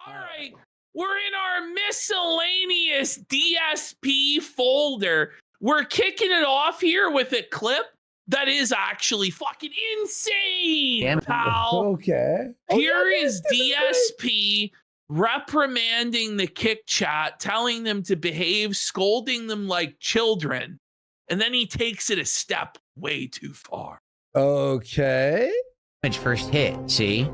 All right, we're in our miscellaneous DSP folder. We're kicking it off here with a clip that is actually fucking insane, pal. Okay. Here is DSP reprimanding the kick chat, telling them to behave, scolding them like children. And then he takes it a step way too far. Okay. First hit, see?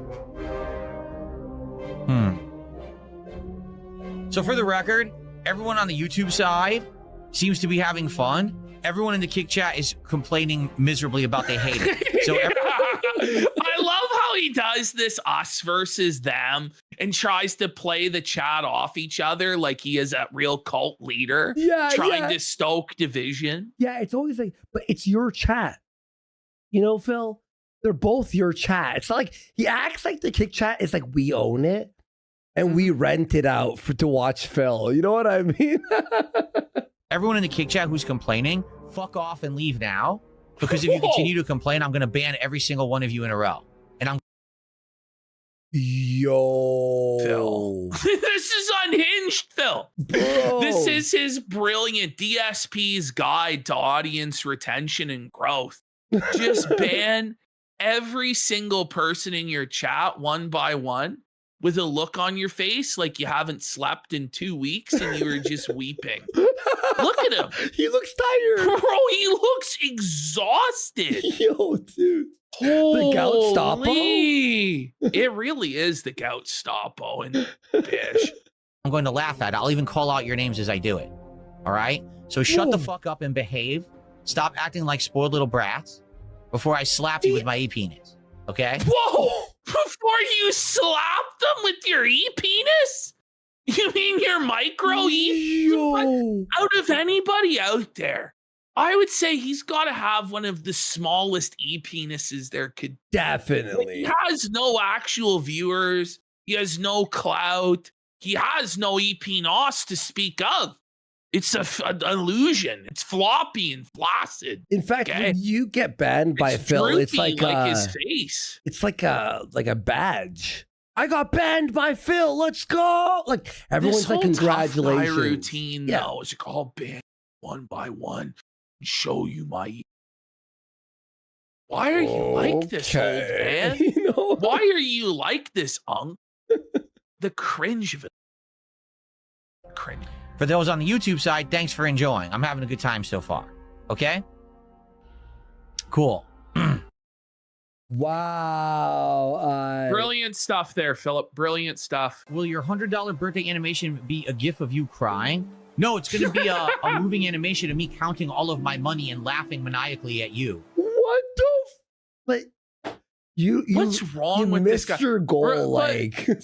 So for the record, everyone on the YouTube side seems to be having fun. Everyone in the kick chat is complaining miserably about they hate it. So I love how he does this us versus them and tries to play the chat off each other like he is a real cult leader trying to stoke division. Yeah, it's always like, but it's your chat. You know, Phil? They're both your chat. It's not like he acts like the kick chat is like we own it and we rent it out to watch Phil. You know what I mean? everyone in the kick chat who's complaining, fuck off and leave now. Because if you continue to complain, I'm going to ban every single one of you in a row. And I'm... Yo. Phil. This is unhinged, Phil. Bro. This is his brilliant DSP's guide to audience retention and growth. Just ban every single person in your chat one by one with a look on your face like you haven't slept in 2 weeks and you were just weeping. Look at him. He looks tired. Bro, he looks exhausted. Yo, dude. Holy. The gout stoppo? It really is the gout stoppo and bish. I'm going to laugh at it. I'll even call out your names as I do it. All right? So shut the fuck up and behave. Stop acting like spoiled little brats before I slap you with my e-penis. Okay? Whoa! Before you slap them with your e-penis? You mean your micro e-penis? Out of anybody out there, I would say he's got to have one of the smallest e-penises there could. Definitely. He has no actual viewers. He has no clout. He has no e-penis to speak of. It's an illusion. It's floppy and flaccid. In fact, when you get banned by Phil, it's like his face. It's like a badge. I got banned by Phil. Let's go! Like everyone's like, congratulations. My routine, though, is like I'll ban one by one and show you my. Why are you like this, old man? You know? Why are you like this, Unk? The cringe of it. Cringe. For those on the YouTube side, thanks for enjoying. I'm having a good time so far. Okay? Cool. Wow. Brilliant stuff there, Philip. Brilliant stuff. Will your $100 birthday animation be a gif of you crying? No, it's going to be a moving animation of me counting all of my money and laughing maniacally at you. What the? But what's wrong with this guy? Your goal,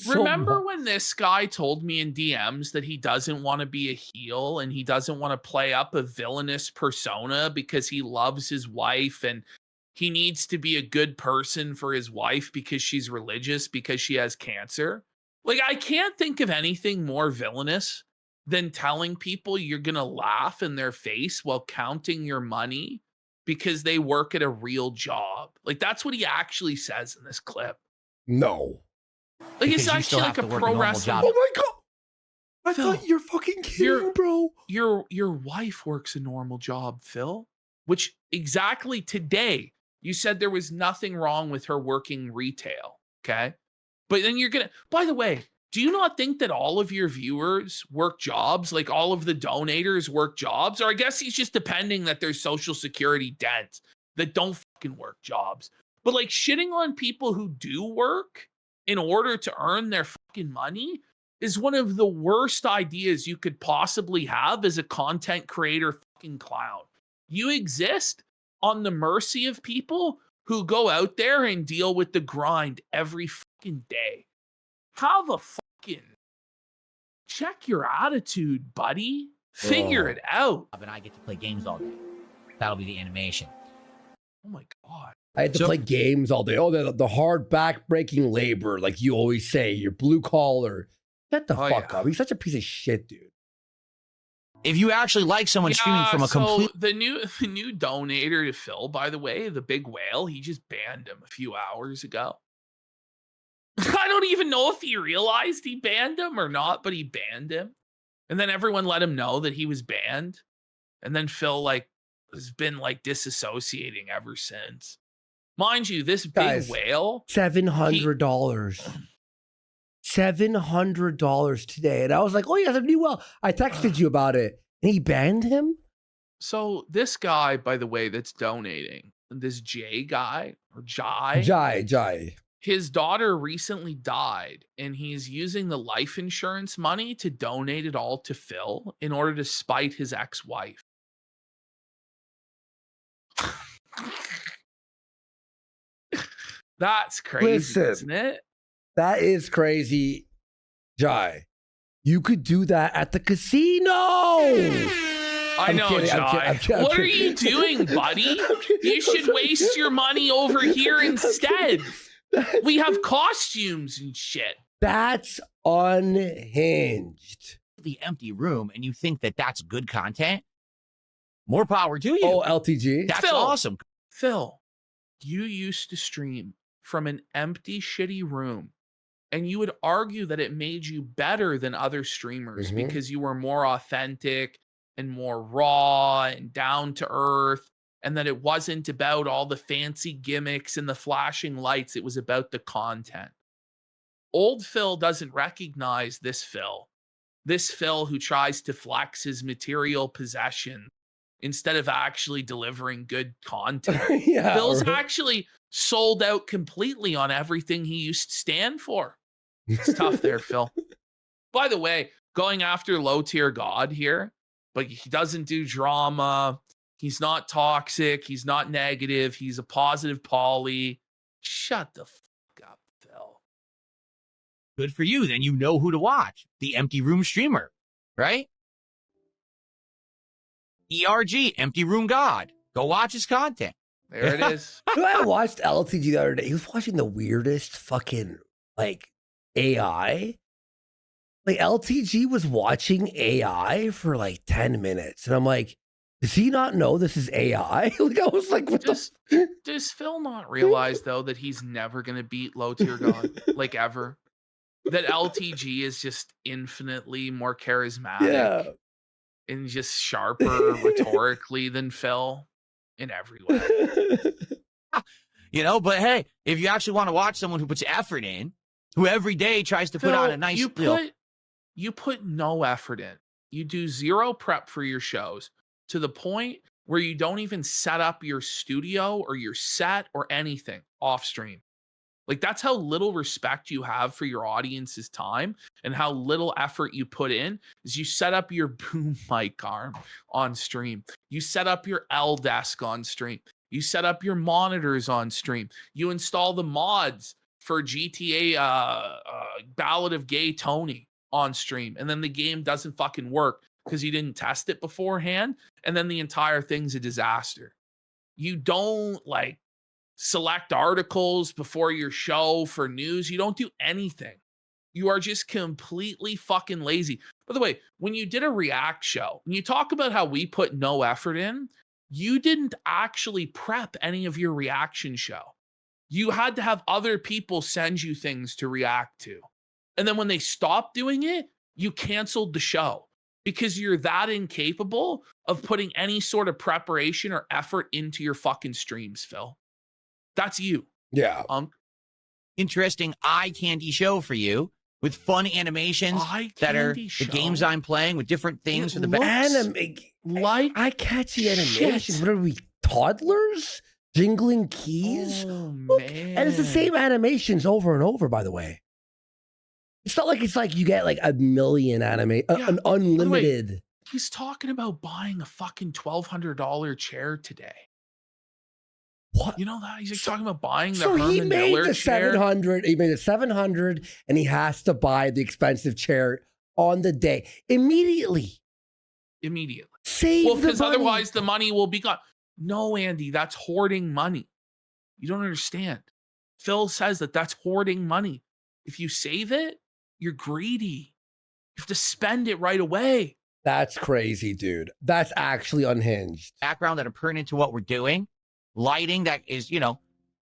remember when this guy told me in DMs that he doesn't want to be a heel and he doesn't want to play up a villainous persona because he loves his wife and he needs to be a good person for his wife because she's religious because she has cancer? Like, I can't think of anything more villainous than telling people you're going to laugh in their face while counting your money because they work at a real job. Like, that's what he actually says in this clip. No. Like, it's actually like a pro wrestling. Oh my God. I thought you're fucking kidding, bro. Your wife works a normal job, Phil. Which exactly today, you said there was nothing wrong with her working retail. Okay. But then you're going to, by the way, do you not think that all of your viewers work jobs? Like all of the donators work jobs? Or I guess he's just depending that there's social security debts that don't fucking work jobs. But like shitting on people who do work in order to earn their fucking money is one of the worst ideas you could possibly have as a content creator fucking clown. You exist on the mercy of people who go out there and deal with the grind every fucking day. Have a fucking check your attitude, buddy. Figure it out. And I get to play games all day. That'll be the animation. Oh my God. I had to play games all day. Oh, the hard back-breaking labor, like you always say, your blue collar. Shut the fuck up. He's such a piece of shit, dude. If you actually like someone streaming from a complete... The new donator to Phil, by the way, the big whale, he just banned him a few hours ago. I don't even know if he realized he banned him or not, but he banned him. And then everyone let him know that he was banned. And then Phil like has been like disassociating ever since. Mind you, this big Guys, whale, $700. $700 today. And I was like, oh, he has a new well. I texted you about it. And he banned him? So this guy, by the way, that's donating, this Jay guy or Jai. his daughter recently died, and he's using the life insurance money to donate it all to Phil in order to spite his ex-wife. That's crazy, Listen, isn't it? That is crazy. Jai, you could do that at the casino. I know, kidding, Jai. What are you doing, buddy? You should waste your money over here instead. We have costumes and shit. That's unhinged. The empty room, and you think that that's good content? More power to you. Oh, LTG. That's Phil. awesome. Phil, you used to stream from an empty, shitty room, and you would argue that it made you better than other streamers because you were more authentic and more raw and down to earth, and that it wasn't about all the fancy gimmicks and the flashing lights. It was about the content. Old Phil doesn't recognize this Phil who tries to flex his material possession instead of actually delivering good content. Yeah, Phil's right. actually sold out completely on everything he used to stand for. It's tough there, Phil. By the way, going after low tier God here, but he doesn't do drama. He's not toxic. He's not negative. He's a positive poly. Shut the fuck up, Phil. Good for you. Then you know who to watch. The empty room streamer, right? ERG, empty room God. Go watch his content. There it is. You know, I watched LTG the other day. He was watching the weirdest fucking like AI. Like LTG was watching AI for like 10 minutes. And I'm like, does he not know this is AI? Like I was like, what Does Phil not realize though that he's never gonna beat low tier God? Like ever? That LTG is just infinitely more charismatic and just sharper rhetorically than Phil in every way. You know, but hey, if you actually want to watch someone who puts effort in, who every day tries to put Phil, on a nice you put no effort in. You do zero prep for your shows to the point where you don't even set up your studio or your set or anything off stream. Like that's how little respect you have for your audience's time and how little effort you put in is you set up your boom mic arm on stream. You set up your L desk on stream. You set up your monitors on stream. You install the mods for GTA Ballad of Gay Tony on stream. And then the game doesn't fucking work because you didn't test it beforehand. And then the entire thing's a disaster. You don't like select articles before your show for news. You don't do anything. You are just completely fucking lazy. By the way, when you did a react show, when you talk about how we put no effort in, you didn't actually prep any of your reaction show. You had to have other people send you things to react to. And then when they stopped doing it, you canceled the show because you're that incapable of putting any sort of preparation or effort into your fucking streams, Phil. That's you. Yeah. interesting eye candy show for you with fun animations that are the games I'm playing with different things for the like eye catchy animations. What are we, toddlers jingling keys? Oh, Look, man. and it's the same animations over and over. By the way, it's not like it's like you get like a million an unlimited. He's talking about buying a fucking $1,200 chair today. What? You know that? He's like talking about buying the So he Herman made Miller the chair. 700. He made it 700, and he has to buy the expensive chair on the day immediately. Save the because money. otherwise the money will be gone. No, Andy, that's hoarding money. You don't understand. Phil says that that's hoarding money. If you save it, you're greedy. You have to spend it right away. That's crazy, dude. That's actually unhinged. background that are pertinent to what we're doing, lighting that is,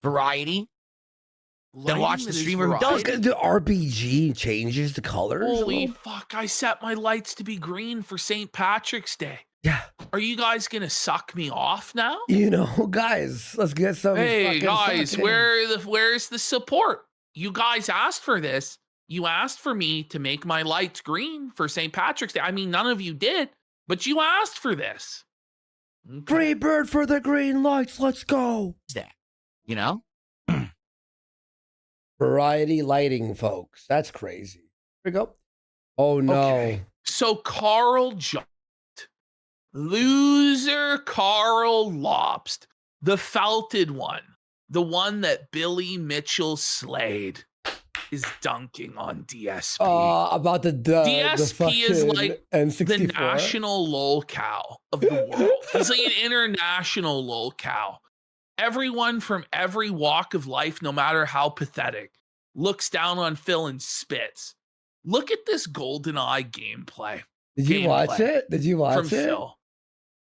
variety. Then watch Lighting the that is streamer who does variety? it. The RBG changes the colors. a Holy little. fuck, I set my lights to be green for St. Patrick's Day. Yeah. Are you guys gonna suck me off now? Guys, let's get some. Hey fucking guys, sucking. where's the support? You guys asked for this. You asked for me to make my lights green for St. Patrick's Day. I mean, none of you did, but you asked for this. Okay. Free bird for the green lights. Let's go. That, you know? Variety lighting, folks. That's crazy. Here we go. Oh no. Okay. So Carl jumped. Loser Carl Lobst. The felted one. The one that Billy Mitchell slayed is dunking on DSP. About the DSP is like N64. the national lolcow of the world. He's like an international lolcow. Everyone from every walk of life, no matter how pathetic, looks down on Phil and spits. Look at this GoldenEye gameplay. Did you watch it? Did you watch From it? Phil.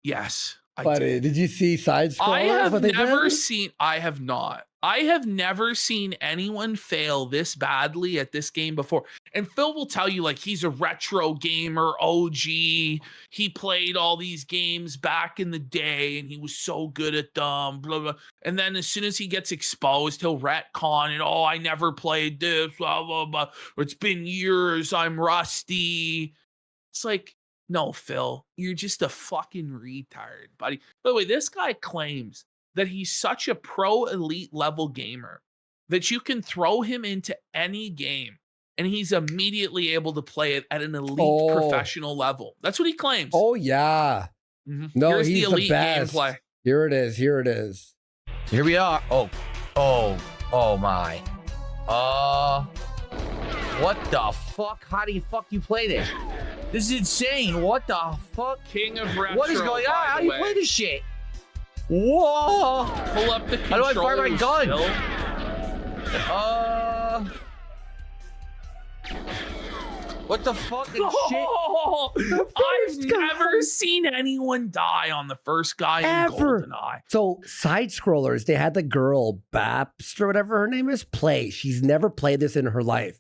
Yes, I Buddy, did you see side scrollers? I have what they never did? seen. I have not. I have never seen anyone fail this badly at this game before. And Phil will tell you, like, he's a retro gamer, OG. He played all these games back in the day, and he was so good at them. Blah blah. And then as soon as he gets exposed, he'll retcon it. Oh, I never played this. Blah blah blah. It's been years. I'm rusty. It's like, no, Phil, you're just a fucking retard, buddy. By the way, this guy claims that he's such a pro elite level gamer that you can throw him into any game and he's immediately able to play it at an elite professional level. That's what he claims. Oh yeah. Mhm. No, Here's he's the elite best. gameplay. Here it is. Here it is. Here we are. Oh my. What the fuck? How do you play this? This is insane. What the fuck? King of retro. What is going on? by How the do you way. play this shit? Whoa! Pull up the How do I fire my controllers, gun? Phil. What the fucking shit? Oh, I've first guy. never seen anyone die on the first guy in Ever. GoldenEye. So side scrollers, they had the girl Babs or whatever her name is play. She's never played this in her life.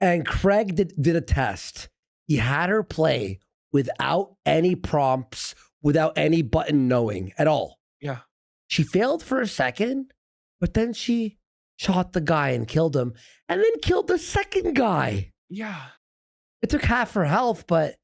And Craig did a test. He had her play without any prompts, without any button knowing at all. Yeah. She failed for a second, but then she shot the guy and killed him, and then killed the second guy. Yeah. It took half her health, but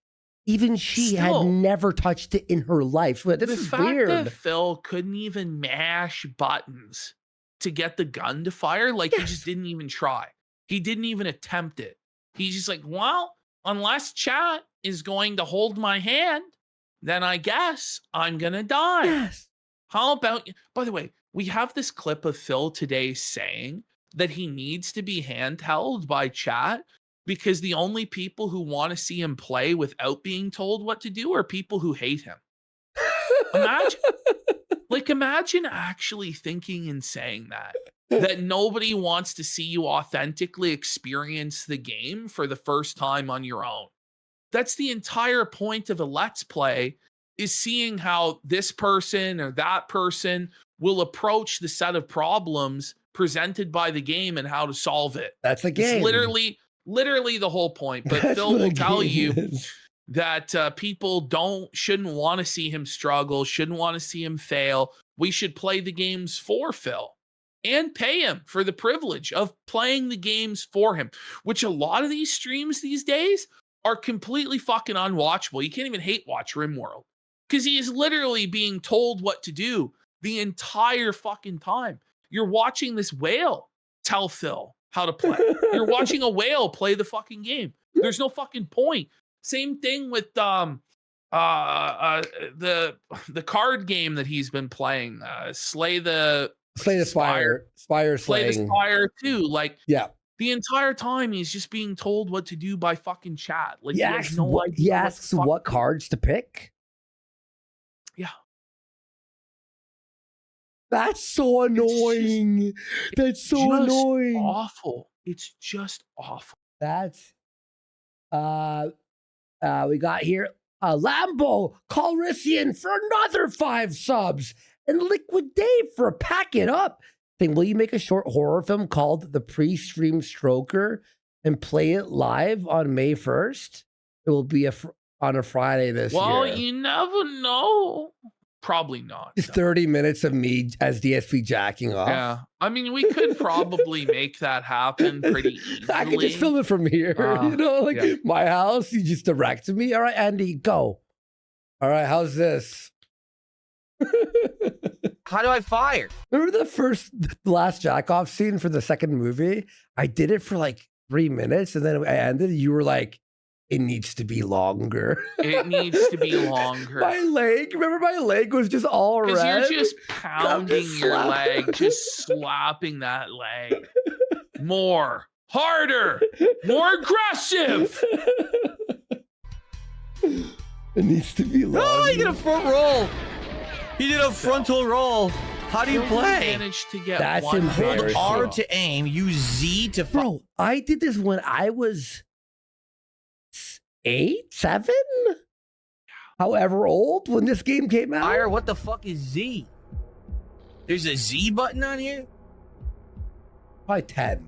even she Still. had never touched it in her life. This The is fact weird. that Phil couldn't even mash buttons to get the gun to fire, like he Yes. just didn't even try. He didn't even attempt it. He's just like, well, unless chat is going to hold my hand, then I guess I'm gonna die. Yes. How about, by the way, we have this clip of Phil today saying that he needs to be handheld by chat because the only people who want to see him play without being told what to do are people who hate him. Imagine actually thinking and saying that nobody wants to see you authentically experience the game for the first time on your own. That's the entire point of a Let's Play, is seeing how this person or that person will approach the set of problems presented by the game and how to solve it. That's the game. It's literally the whole point. But That's Phil what will a tell game you is. that people shouldn't want to see him struggle, shouldn't want to see him fail. We should play the games for Phil and pay him for the privilege of playing the games for him, which a lot of these streams these days are completely fucking unwatchable. You can't even hate watch RimWorld because he is literally being told what to do the entire fucking time. You're watching this whale tell Phil how to play. You're watching a whale play the fucking game. There's no fucking point. Same thing with the card game that he's been playing, Slay the Spire Slay the slaying. Spire too. Like, Yeah. the entire time he's just being told what to do by fucking chat. Like, He he has asks, no what, idea he what the asks fuck- what cards to pick. Yeah. That's so It's just- annoying. That's so just annoying. awful. It's just awful. That's we got here Lambo Calrissian for another 5 subs, and Liquid Dave for a pack it up. saying, will you make a short horror film called The Pre-Stream Stroker and play it live on May 1st? It will be on a Friday this year. Well, you never know. Probably not. Just 30 minutes of me as DSP jacking off. Yeah. I mean, we could probably make that happen pretty easily. I could just film it from here. Yeah. My house. You just direct me. All right, Andy, go. All right, how's this? How do I fire? Remember the last jack off scene for the second movie? I did it for like 3 minutes and then I ended. You were like, it needs to be longer. It needs to be longer. My leg, remember my leg was just all red? Because you're just pounding your leg, just slapping that leg. More, harder, more aggressive. It needs to be longer. Oh, you did a front roll. You did a frontal roll. How do you play? Managed to get That's one embarrassing. Hold R to aim, use Z to fire. Bro, I did this when I was 8, 7? However old when this game came out. Fire, what the fuck is Z? There's a Z button on here? Probably 10.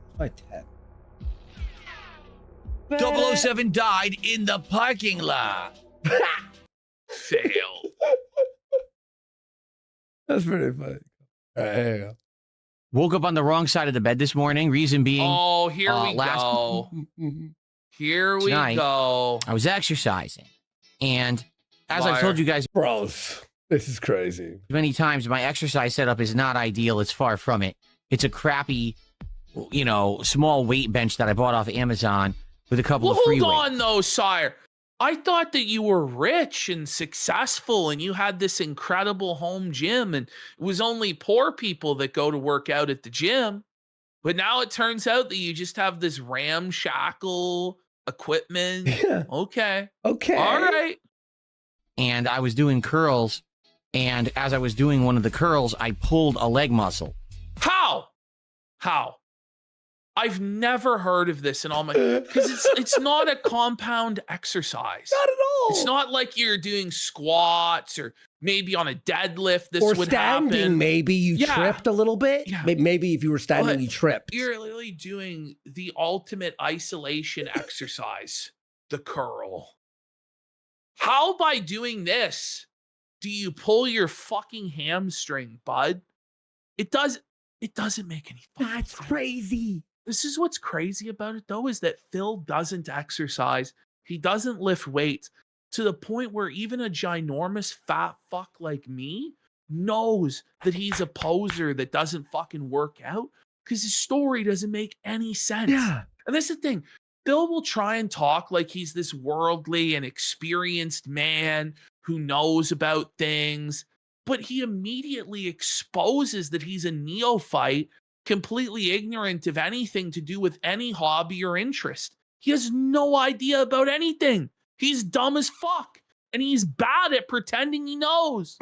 007 died in the parking lot. Fail. That's pretty funny. All right, here you go. Woke up on the wrong side of the bed this morning. Reason being, Oh, here we last- go. Here we Tonight, go. I was exercising. And as Liar. I've told you guys Bros, this is crazy. many times, my exercise setup is not ideal. It's far from it. It's a crappy, small weight bench that I bought off Amazon with a couple Well, of free hold weights. on, though, sire. I thought that you were rich and successful and you had this incredible home gym and it was only poor people that go to work out at the gym. But now it turns out that you just have this ramshackle equipment. Yeah. Okay. Okay. All right. And I was doing curls. And as I was doing one of the curls, I pulled a leg muscle. How? I've never heard of this in all my because it's not a compound exercise. Not at all. It's not like you're doing squats or maybe on a deadlift. This or would standing, happen. maybe you Yeah. tripped a little bit. Yeah. Maybe if you were standing, But you tripped. You're literally doing the ultimate isolation exercise, the curl. How by doing this do you pull your fucking hamstring, bud? It doesn't make any fucking That's sense. crazy. This is what's crazy about it, though, is that Phil doesn't exercise. He doesn't lift weights to the point where even a ginormous fat fuck like me knows that he's a poser that doesn't fucking work out because his story doesn't make any sense. Yeah. And that's the thing. Phil will try and talk like he's this worldly and experienced man who knows about things, but he immediately exposes that he's a neophyte, completely ignorant of anything to do with any hobby or interest. He has no idea about anything. He's dumb as fuck, and he's bad at pretending he knows.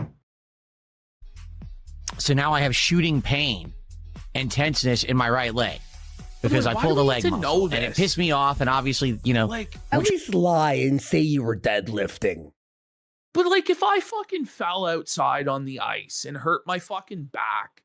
So now I have shooting pain and tenseness in my right leg because Why I do pulled a we leg need to muscle. know And it this? pissed me off. And obviously, Like, At least lie and say you were deadlifting. but like if I fucking fell outside on the ice and hurt my fucking back,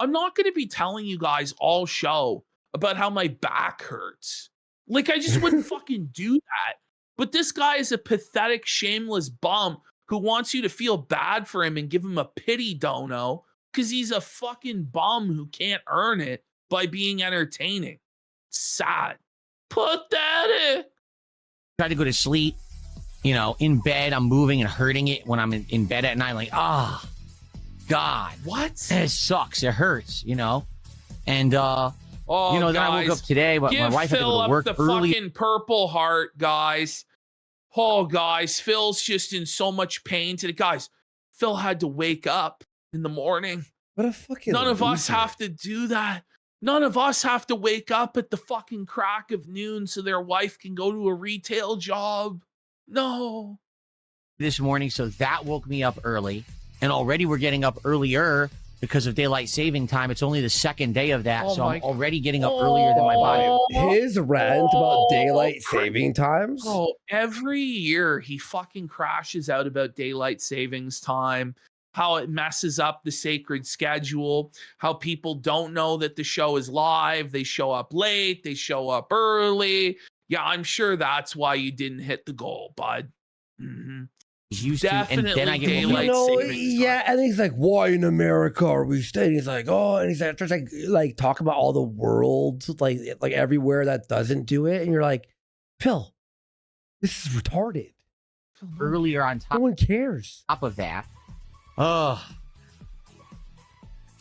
I'm not going to be telling you guys all show about how my back hurts. Like, I just wouldn't fucking do that. But this guy is a pathetic, shameless bum who wants you to feel bad for him and give him a pity dono because he's a fucking bum who can't earn it by being entertaining. Sad. Pathetic. tried to go to sleep, in bed. I'm moving and hurting it when I'm in bed at night. Like, God, What? it sucks. It hurts, And, Oh, then I woke guys. up today, but my Give wife had to Phil go to up work the early. fucking Purple Heart, guys. Oh, guys, Phil's just in so much pain today. Guys, Phil had to wake up in the morning. What a fucking None of us loser. have to do that. None of us have to wake up at the fucking crack of noon so their wife can go to a retail job. No. This morning, so that woke me up early. And already we're getting up earlier because of daylight saving time. It's only the second day of that, Oh so my I'm already getting up earlier than my body. His rant about daylight saving times. Oh, every year he fucking crashes out about daylight savings time. how it messes up the sacred schedule, how people don't know that the show is live. They show up late, they show up early. Yeah, I'm sure that's why you didn't hit the goal, bud. Mm-hmm. Used to, and Definitely then I get daylight savings yeah, time. and he's like, "Why in America are we staying?" He's like, "Oh," and he's like, starts like talk about all the world, like everywhere that doesn't do it, and you're like, Phil, this is retarded. earlier on No one cares. top of that. Oh.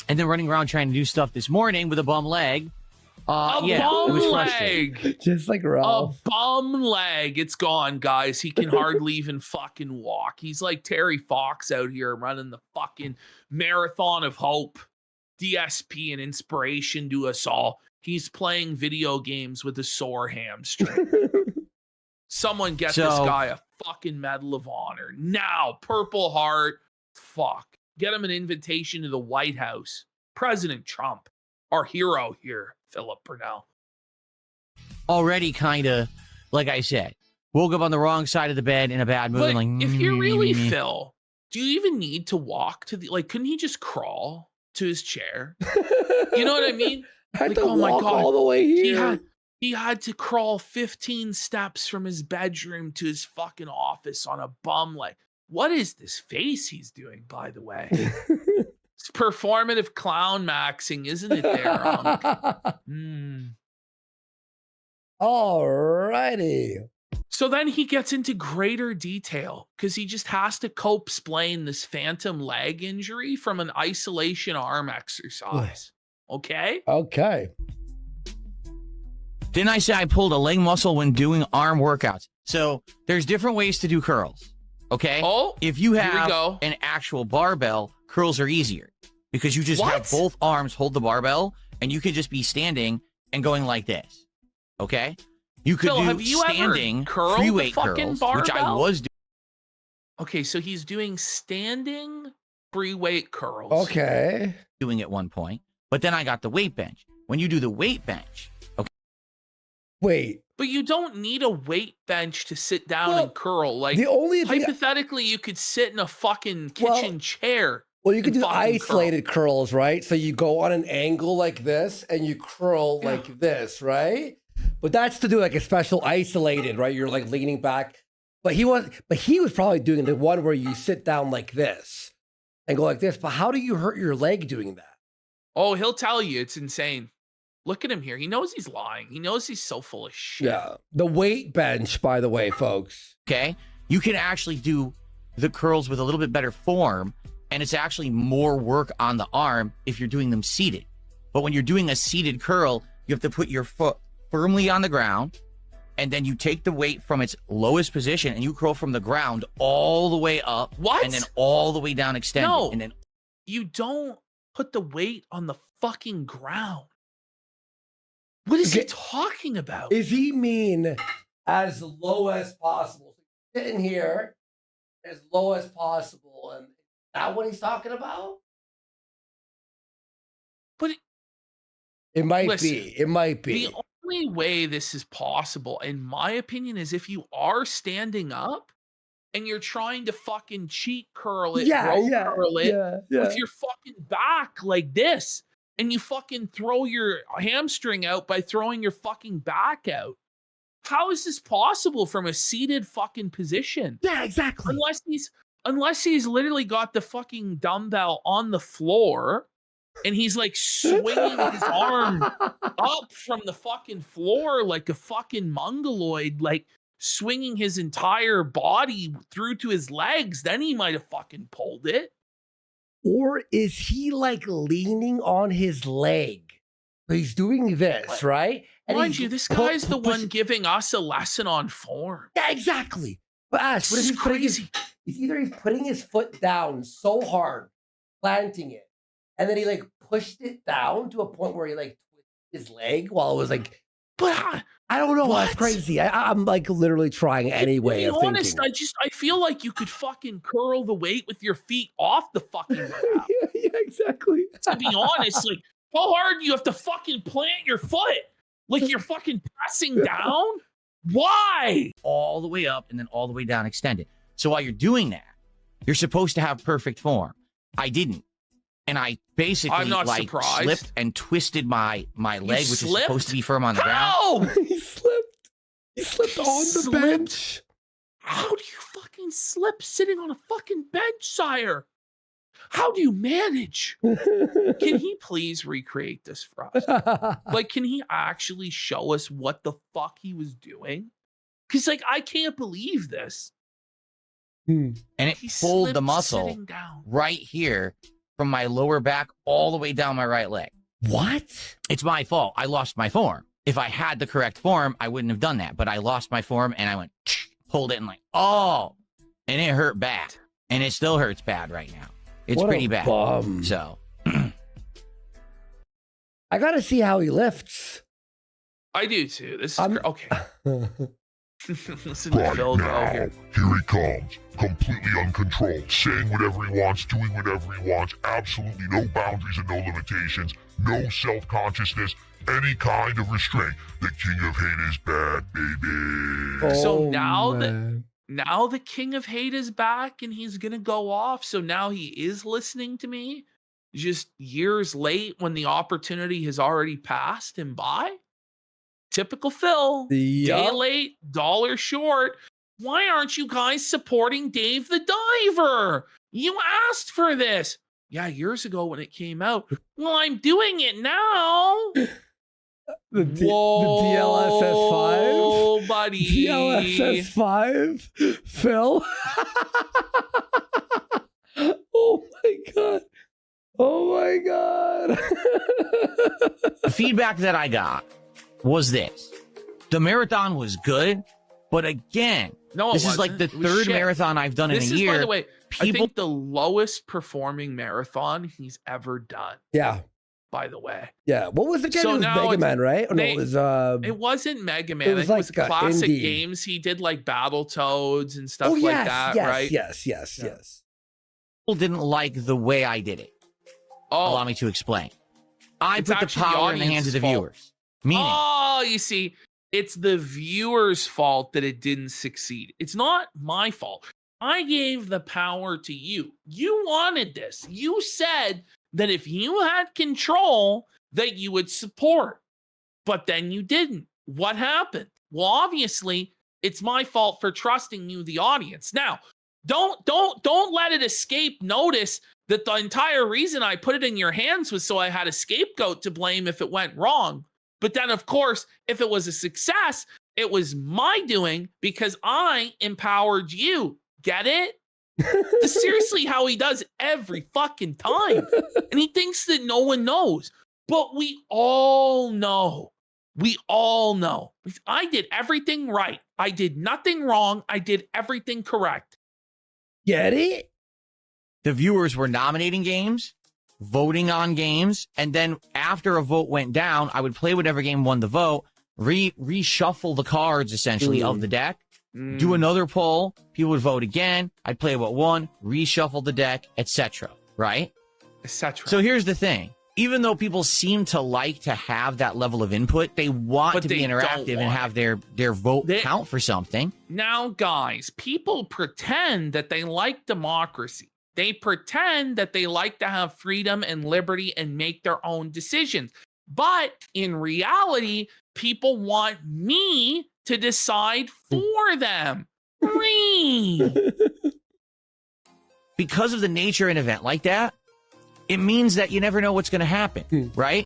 And then running around trying to do stuff this morning with a bum leg. A Yeah, it was bum frustrating. leg. Just like A Ralph. bum leg. It's gone, guys. He can hardly even fucking walk. He's like Terry Fox out here running the fucking marathon of hope. DSP and inspiration to us all. He's playing video games with a sore hamstring. Someone get this guy a fucking Medal of Honor. Now, Purple Heart. Fuck. Get him an invitation to the White House. President Trump, our hero here, Philip Burnell. Already kind of, like I said, woke up on the wrong side of the bed in a bad mood. But And like, if you're really Phil, do you even need to walk to the, like, couldn't he just crawl to his chair? You know what I mean? I had Like, to oh my walk God, all the way here. He had to crawl 15 steps from his bedroom to his fucking office on a bum leg. What is this face he's doing, by the way? It's performative clown maxing, isn't it there? Alrighty. So then he gets into greater detail because he just has to cope-splain this phantom leg injury from an isolation arm exercise. Okay? Okay. Didn't I say I pulled a leg muscle when doing arm workouts? So there's different ways to do curls. Okay? Oh, if you here we have go. an actual barbell, curls are easier because you just What? have both arms hold the barbell and you could just be standing and going like this. Okay? You could Phil, do have you standing ever curled free the weight fucking curls, which I barbell? was doing. Okay, so he's doing standing free weight curls. Okay. Doing at one point, but then I got the weight bench. When you do the weight bench, okay, Wait. But you don't need a weight bench to sit down Well, and curl. Like, the only thing, hypothetically, you could sit in a fucking kitchen chair. well, you could and do fucking isolated curls, right? So you go on an angle like this and you curl like this, right? But that's to do like a special isolated, right? You're like leaning back. But he was probably doing the one where you sit down like this and go like this. But how do you hurt your leg doing that? Oh, he'll tell you. It's insane. Look at him here. He knows he's lying. He knows he's so full of shit. Yeah. The weight bench, by the way, folks. okay, you can actually do the curls with a little bit better form, and it's actually more work on the arm if you're doing them seated. But when you're doing a seated curl, you have to put your foot firmly on the ground, and then you take the weight from its lowest position and you curl from the ground all the way up. What? And then all the way down extended. No. And then You don't put the weight on the fucking ground. What is he Okay. talking about? Is he mean as low as possible? Sitting here as low as possible. And is that what he's talking about? But It might Listen, be. It might be. the only way this is possible, in my opinion, is if you are standing up and you're trying to fucking cheat curl it, row curl it with your fucking back like this. And you fucking throw your hamstring out by throwing your fucking back out. How is this possible from a seated fucking position? Yeah, exactly. Unless he's literally got the fucking dumbbell on the floor and he's like swinging his arm up from the fucking floor like a fucking mongoloid, like swinging his entire body through to his legs, then he might have fucking pulled it. Or is he like leaning on his leg? So he's doing this, What? right? And Mind he's you, this pu- guy's the pu- one giving us a lesson on form. Yeah, exactly. But Ash, what if This is he's putting crazy. he's putting his foot down so hard, planting it, and then he like pushed it down to a point where he like twisted his leg while it was like, But I don't know. That's What? crazy. I'm like literally trying any way to of be honest, thinking. I feel like you could fucking curl the weight with your feet off the fucking ground. yeah, exactly. To be honest, like how hard do you have to fucking plant your foot? Like you're fucking pressing down? Why? all the way up and then all the way down extended. So while you're doing that, you're supposed to have perfect form. I didn't. And I basically I'm not like surprised. slipped and twisted my leg, which is slipped? supposed to be firm on the ground. How? He slipped. He slipped on the slipped? bench. How do you fucking slip sitting on a fucking bench, sire? How do you manage? Can he please recreate this for us? Like, can he actually show us what the fuck he was doing? Because, like, I can't believe this. And it He pulled the slipped muscle sitting down. right here from my lower back all the way down my right leg. What? It's my fault. I lost my form. If I had the correct form, I wouldn't have done that. But I lost my form and I went, pulled it and like, oh, and it hurt bad. And it still hurts bad right now. It's What a pretty bad. bum. So I got to see how he lifts. I do too. This is okay. Listen to Right Phil go here. here he comes, completely uncontrolled, saying whatever he wants, doing whatever he wants, absolutely no boundaries and no limitations, no self-consciousness, any kind of restraint. The King of Hate is back, baby. So Oh, now that- man. Now the King of Hate is back and he's gonna go off. So now he is listening to me just years late when the opportunity has already passed him by. Typical Phil. Day Yup. late, dollar short. Why aren't you guys supporting Dave the Diver? You asked for this. Yeah, years ago when it came out. Well, I'm doing it now. The DLSS 5? Whoa, buddy. DLSS 5? Phil? Oh my God. Oh my God. the feedback that I got was this. The marathon was good, but again, No, it this is like wasn't. the It was third shit. marathon I've done in This a is, year. by the way, I People think the lowest performing marathon he's ever done. Yeah. By the way, Yeah. What was the game? So It was now Mega it's- Man, right? Oh, no, they- it was it wasn't Mega Man. It It was was, like, classic indie. games. He did like Battletoads and stuff oh, like yes, that, yes, right? yes, Yeah. yes. didn't like the way I did it. Oh, Allow me to explain. I It's put the actually the power in the hands of the audience's fault. viewers. Meaning, oh, you see, it's the viewer's fault that it didn't succeed. It's not my fault. I gave the power to you. You wanted this. You said that if you had control, that you would support. But then you didn't. What happened? Well, obviously, it's my fault for trusting you, the audience. Now, don't let it escape notice that the entire reason I put it in your hands was so I had a scapegoat to blame if it went wrong. But then, of course, if it was a success, it was my doing because I empowered you. Get it? That's seriously how he does every fucking time. And he thinks that no one knows. But we all know. We all know. I did everything right. I did nothing wrong. I did everything correct. Get it? the viewers were nominating games, voting on games, and then after a vote went down, I would play whatever game won the vote, reshuffle the cards essentially of the deck, do another poll, people would vote again, I'd play what won, reshuffle the deck, etc. Right? Etc. So here's the thing. Even though people seem to like to have that level of input, they want But to be they don't interactive and want have their vote They- count for something. Now, guys, people pretend that they like democracy. They pretend that they like to have freedom and liberty and make their own decisions. But in reality, people want me to decide for them. Me. Because of the nature of an event like that, it means that you never know what's going to happen, right?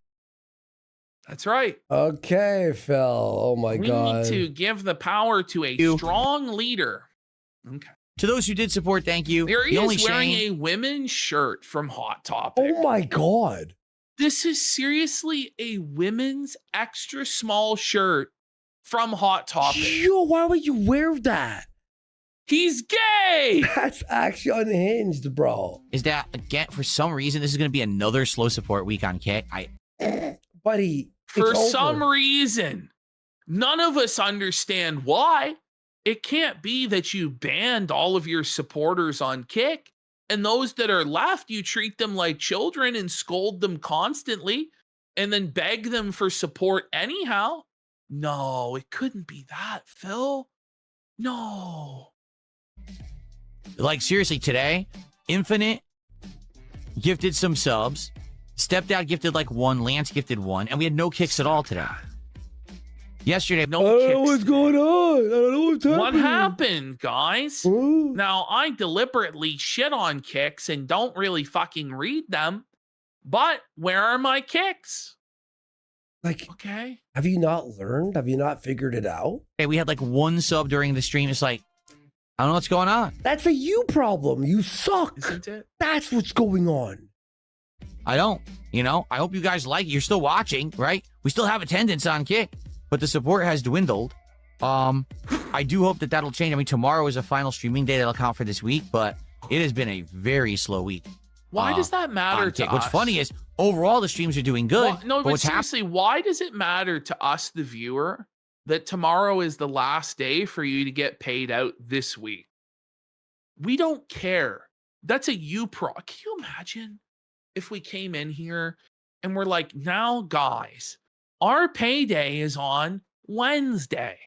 That's right. Okay, Phil. Oh my We God. need to give the power to a You. strong leader. Okay. To those who did support, thank you. There he The only is wearing shame- a women's shirt from Hot Topic. Oh my God. This is seriously a women's extra small shirt from Hot Topic. Yo, why would you wear that? He's gay. That's actually unhinged, bro. is that, again, for some reason, this is going to be another slow support week on Kick. Buddy, For it's some over. reason, none of us understand why. It can't be that you banned all of your supporters on Kick, and those that are left, you treat them like children and scold them constantly, and then beg them for support anyhow. No, it couldn't be that, Phil. No. Like, seriously, today, Infinite gifted some subs. Stepdad gifted like 1. Lance gifted 1. And we had no kicks at all today. Yesterday, I No don't know kicks what's going on. I don't know what's happening. What happened, guys? Ooh. Now, I deliberately shit on kicks and don't really fucking read them, but where are my kicks? Like, Okay. have you not learned? Have you not figured it out? we had like 1 sub during the stream. It's like, I don't know what's going on. That's a you problem. You suck. Isn't it? That's what's going on. I don't. You know, I hope you guys like it. You're still watching, right? We still have attendance on Kick, but the support has dwindled. I do hope that that'll change. I mean, tomorrow is a final streaming day that'll count for this week, but it has been a very slow week. Why does that matter on to Kick. us? What's funny is overall the streams are doing good. Well, no, but what's happening? seriously, why does it matter to us, the viewer, that tomorrow is the last day for you to get paid out this week? We don't care. That's a you pro. Can you imagine if we came in here and we're like, now, guys, our payday is on Wednesday,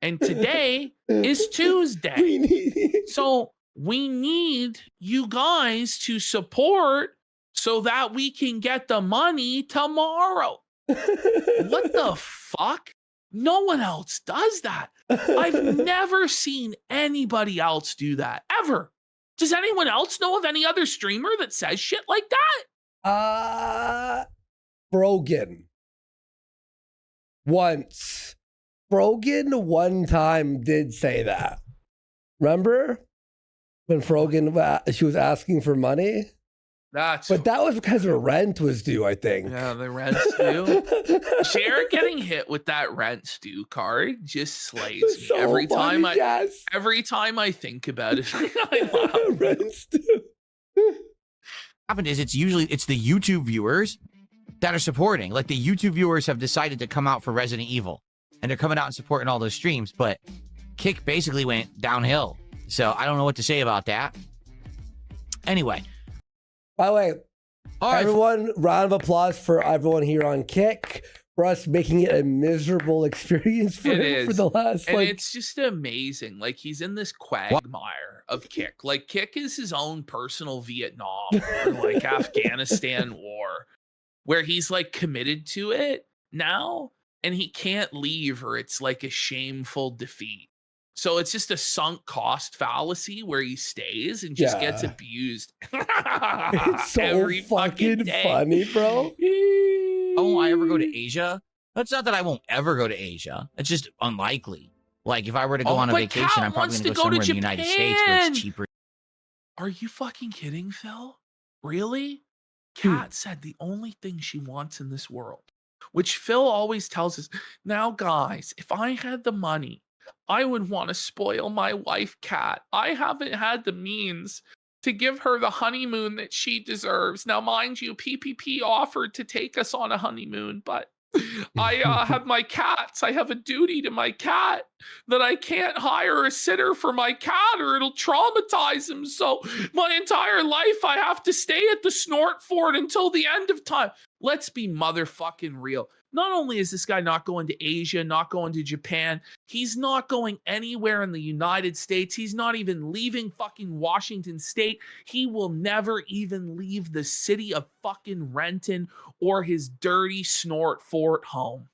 and today is Tuesday. We need So we need you guys to support so that we can get the money tomorrow. What the fuck? No one else does that. I've never seen anybody else do that, ever. Does anyone else know of any other streamer that says shit like that? Brogan. Once. Brogan one time did say that. Remember? When Frogan, she was asking for money? That's But that was because her rent was due, I think. yeah, the rent stew. Jared getting hit with that rent stew card just slays me So every funny, time yes. every time I think about it. I laugh. Rent stew. Happened is it's the YouTube viewers that are supporting. Like the YouTube viewers have decided to come out for Resident Evil, and they're coming out and supporting all those streams. But Kick basically went downhill, so I don't know what to say about that. Anyway, By the way, all right, everyone, round of applause for everyone here on Kick for us making it a miserable experience for It him for is. the last And like it's just amazing. Like he's in this quagmire of Kick. Like Kick is his own personal Vietnam or like Afghanistan war, where he's like committed to it now and he can't leave or it's like a shameful defeat. So it's just a sunk cost fallacy where he stays and just gets Yeah. abused. it's so every fucking day. funny, bro. won't I ever go to Asia? That's not that I won't ever go to Asia. It's just unlikely. Like if I were to go Oh, on a but vacation, Kat I'm probably wants going to to go go to somewhere in the United States where Japan. it's cheaper. Are you fucking kidding, Phil? Really? Hmm. Kat said the only thing she wants in this world, which Phil always tells us, now, guys, if I had the money, I would want to spoil my wife, Kat. I haven't had the means to give her the honeymoon that she deserves. Now, mind you, PPP offered to take us on a honeymoon, but I have my cats. I have a duty to my cat that I can't hire a sitter for my cat or it'll traumatize him. So my entire life, I have to stay at the Snort Fort until the end of time. Let's be motherfucking real. Not only is this guy not going to Asia, not going to Japan, he's not going anywhere in the United States. He's not even leaving fucking Washington State. He will never even leave the city of fucking Renton or his dirty Snort Fort home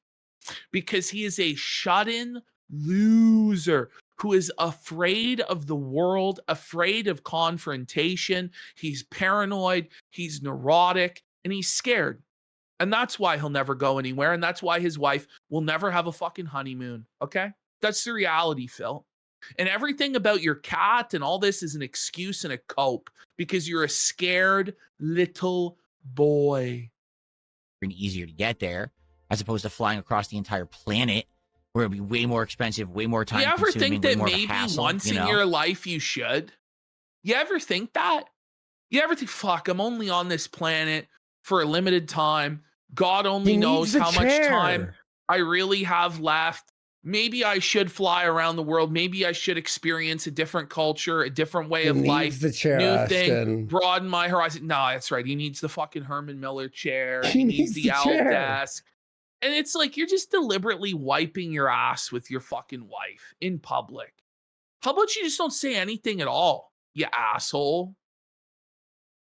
because he is a shut-in loser who is afraid of the world, afraid of confrontation. He's paranoid, he's neurotic, and he's scared. And that's why he'll never go anywhere. And that's why his wife will never have a fucking honeymoon. Okay? That's the reality, Phil. And everything about your cat and all this is an excuse and a cope because you're a scared little boy. And easier to get there as opposed to flying across the entire planet where it'd be way more expensive, way more time You ever consuming, think way that more of a maybe hassle, once you know? in your life you should? You ever think that? You ever think, fuck, I'm only on this planet for a limited time. God only He knows needs the how much time chair. I really have left. Maybe I should fly around the world. Maybe I should experience a different culture, a different way He of needs life, the chair, new Ashton. thing, broaden my horizon. No, that's right. He needs the fucking Herman Miller chair. He He needs needs the the owl chair. desk. And it's like you're just deliberately wiping your ass with your fucking wife in public. How about you just don't say anything at all, you asshole?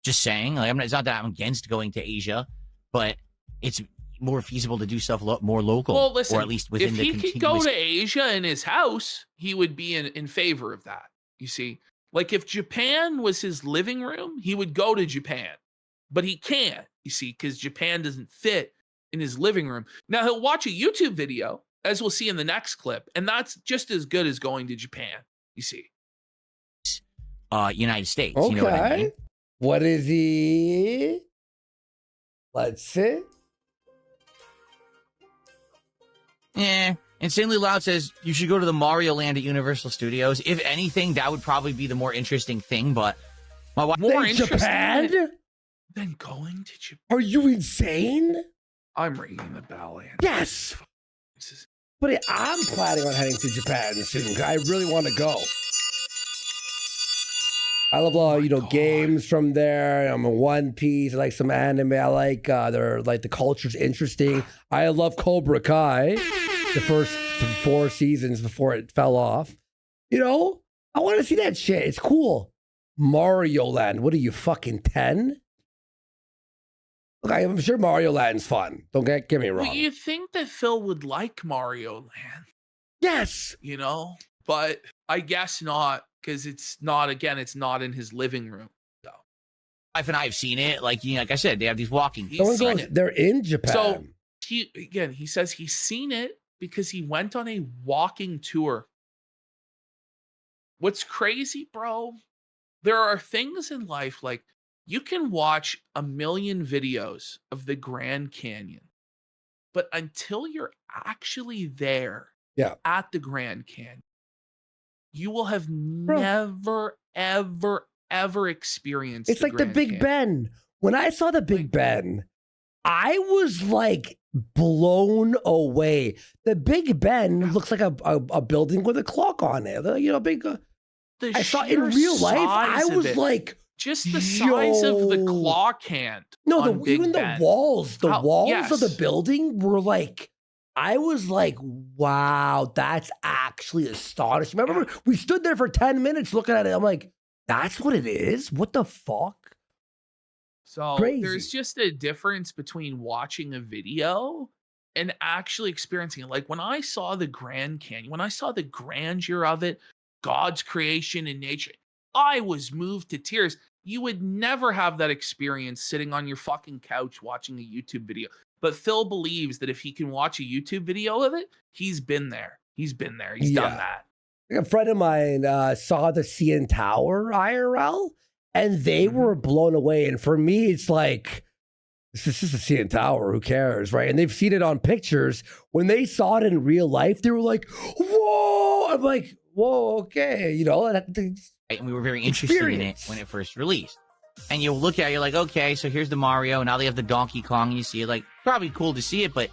Just saying, like, it's not that I'm against going to Asia, but it's more feasible to do stuff more local. Well, listen, or at least within if the he continuous. could go to Asia in his house, he would be in favor of that. You see, like if Japan was his living room, he would go to Japan, but he can't. You see, because Japan doesn't fit in his living room. Now he'll watch a YouTube video, as we'll see in the next clip, and that's just as good as going to Japan. You see, United States. Okay. You know what I mean? What is he? Let's see. Yeah. Insanely Loud says you should go to the Mario Land at Universal Studios. If anything, that would probably be the more interesting thing. But my wife, more In interesting Japan? than going to Japan. Are you insane? I'm ringing the bell, Andy. Yes. This is But I'm planning on heading to Japan soon. I really want to go. I love all God. games from there. I'm a One Piece. I like some anime. I like they're like the culture's interesting. I love Cobra Kai, the first 4 seasons before it fell off. You know, I want to see that shit. It's cool. Mario Land. What are you, fucking 10? Okay, I'm sure Mario Land's fun. Don't get me wrong. Well, you think that Phil would like Mario Land, Yes. you know? But I guess not, because it's not in his living room. So wife and I have seen it. Like, like I said, they have these walking. He's Someone seen goes, it. they're in Japan. So he says he's seen it because he went on a walking tour. What's crazy, bro? There are things in life like you can watch a million videos of the Grand Canyon, but until you're actually there at the Grand Canyon, you will have never, ever experienced It's like the Big Ben. When I saw the Big Ben, I was like blown away. The Big Ben looks like a building with a clock on it. Big. I saw it in real life. I was like, just the size of the clock hand. No, even Ben. the walls. The walls yes. of the building were like, I was like, wow, that's actually astonishing. Remember, we stood there for 10 minutes looking at it. I'm like, that's what it is? What the fuck? So Crazy. There's just a difference between watching a video and actually experiencing it. Like when I saw the Grand Canyon, when I saw the grandeur of it, God's creation and nature, I was moved to tears. You would never have that experience sitting on your fucking couch watching a YouTube video. But Phil believes that if he can watch a YouTube video of it, he's been there. He's been there. He's done that. A friend of mine saw the CN Tower IRL, and they were blown away. And for me, it's like, this is a CN Tower. Who cares, right? And they've seen it on pictures. When they saw it in real life, they were like, whoa! I'm like, whoa, okay. And we were very interested in it when it first released. And you look at it, you're like, okay, so here's the Mario. Now they have the Donkey Kong. And you see it, like, probably cool to see it, but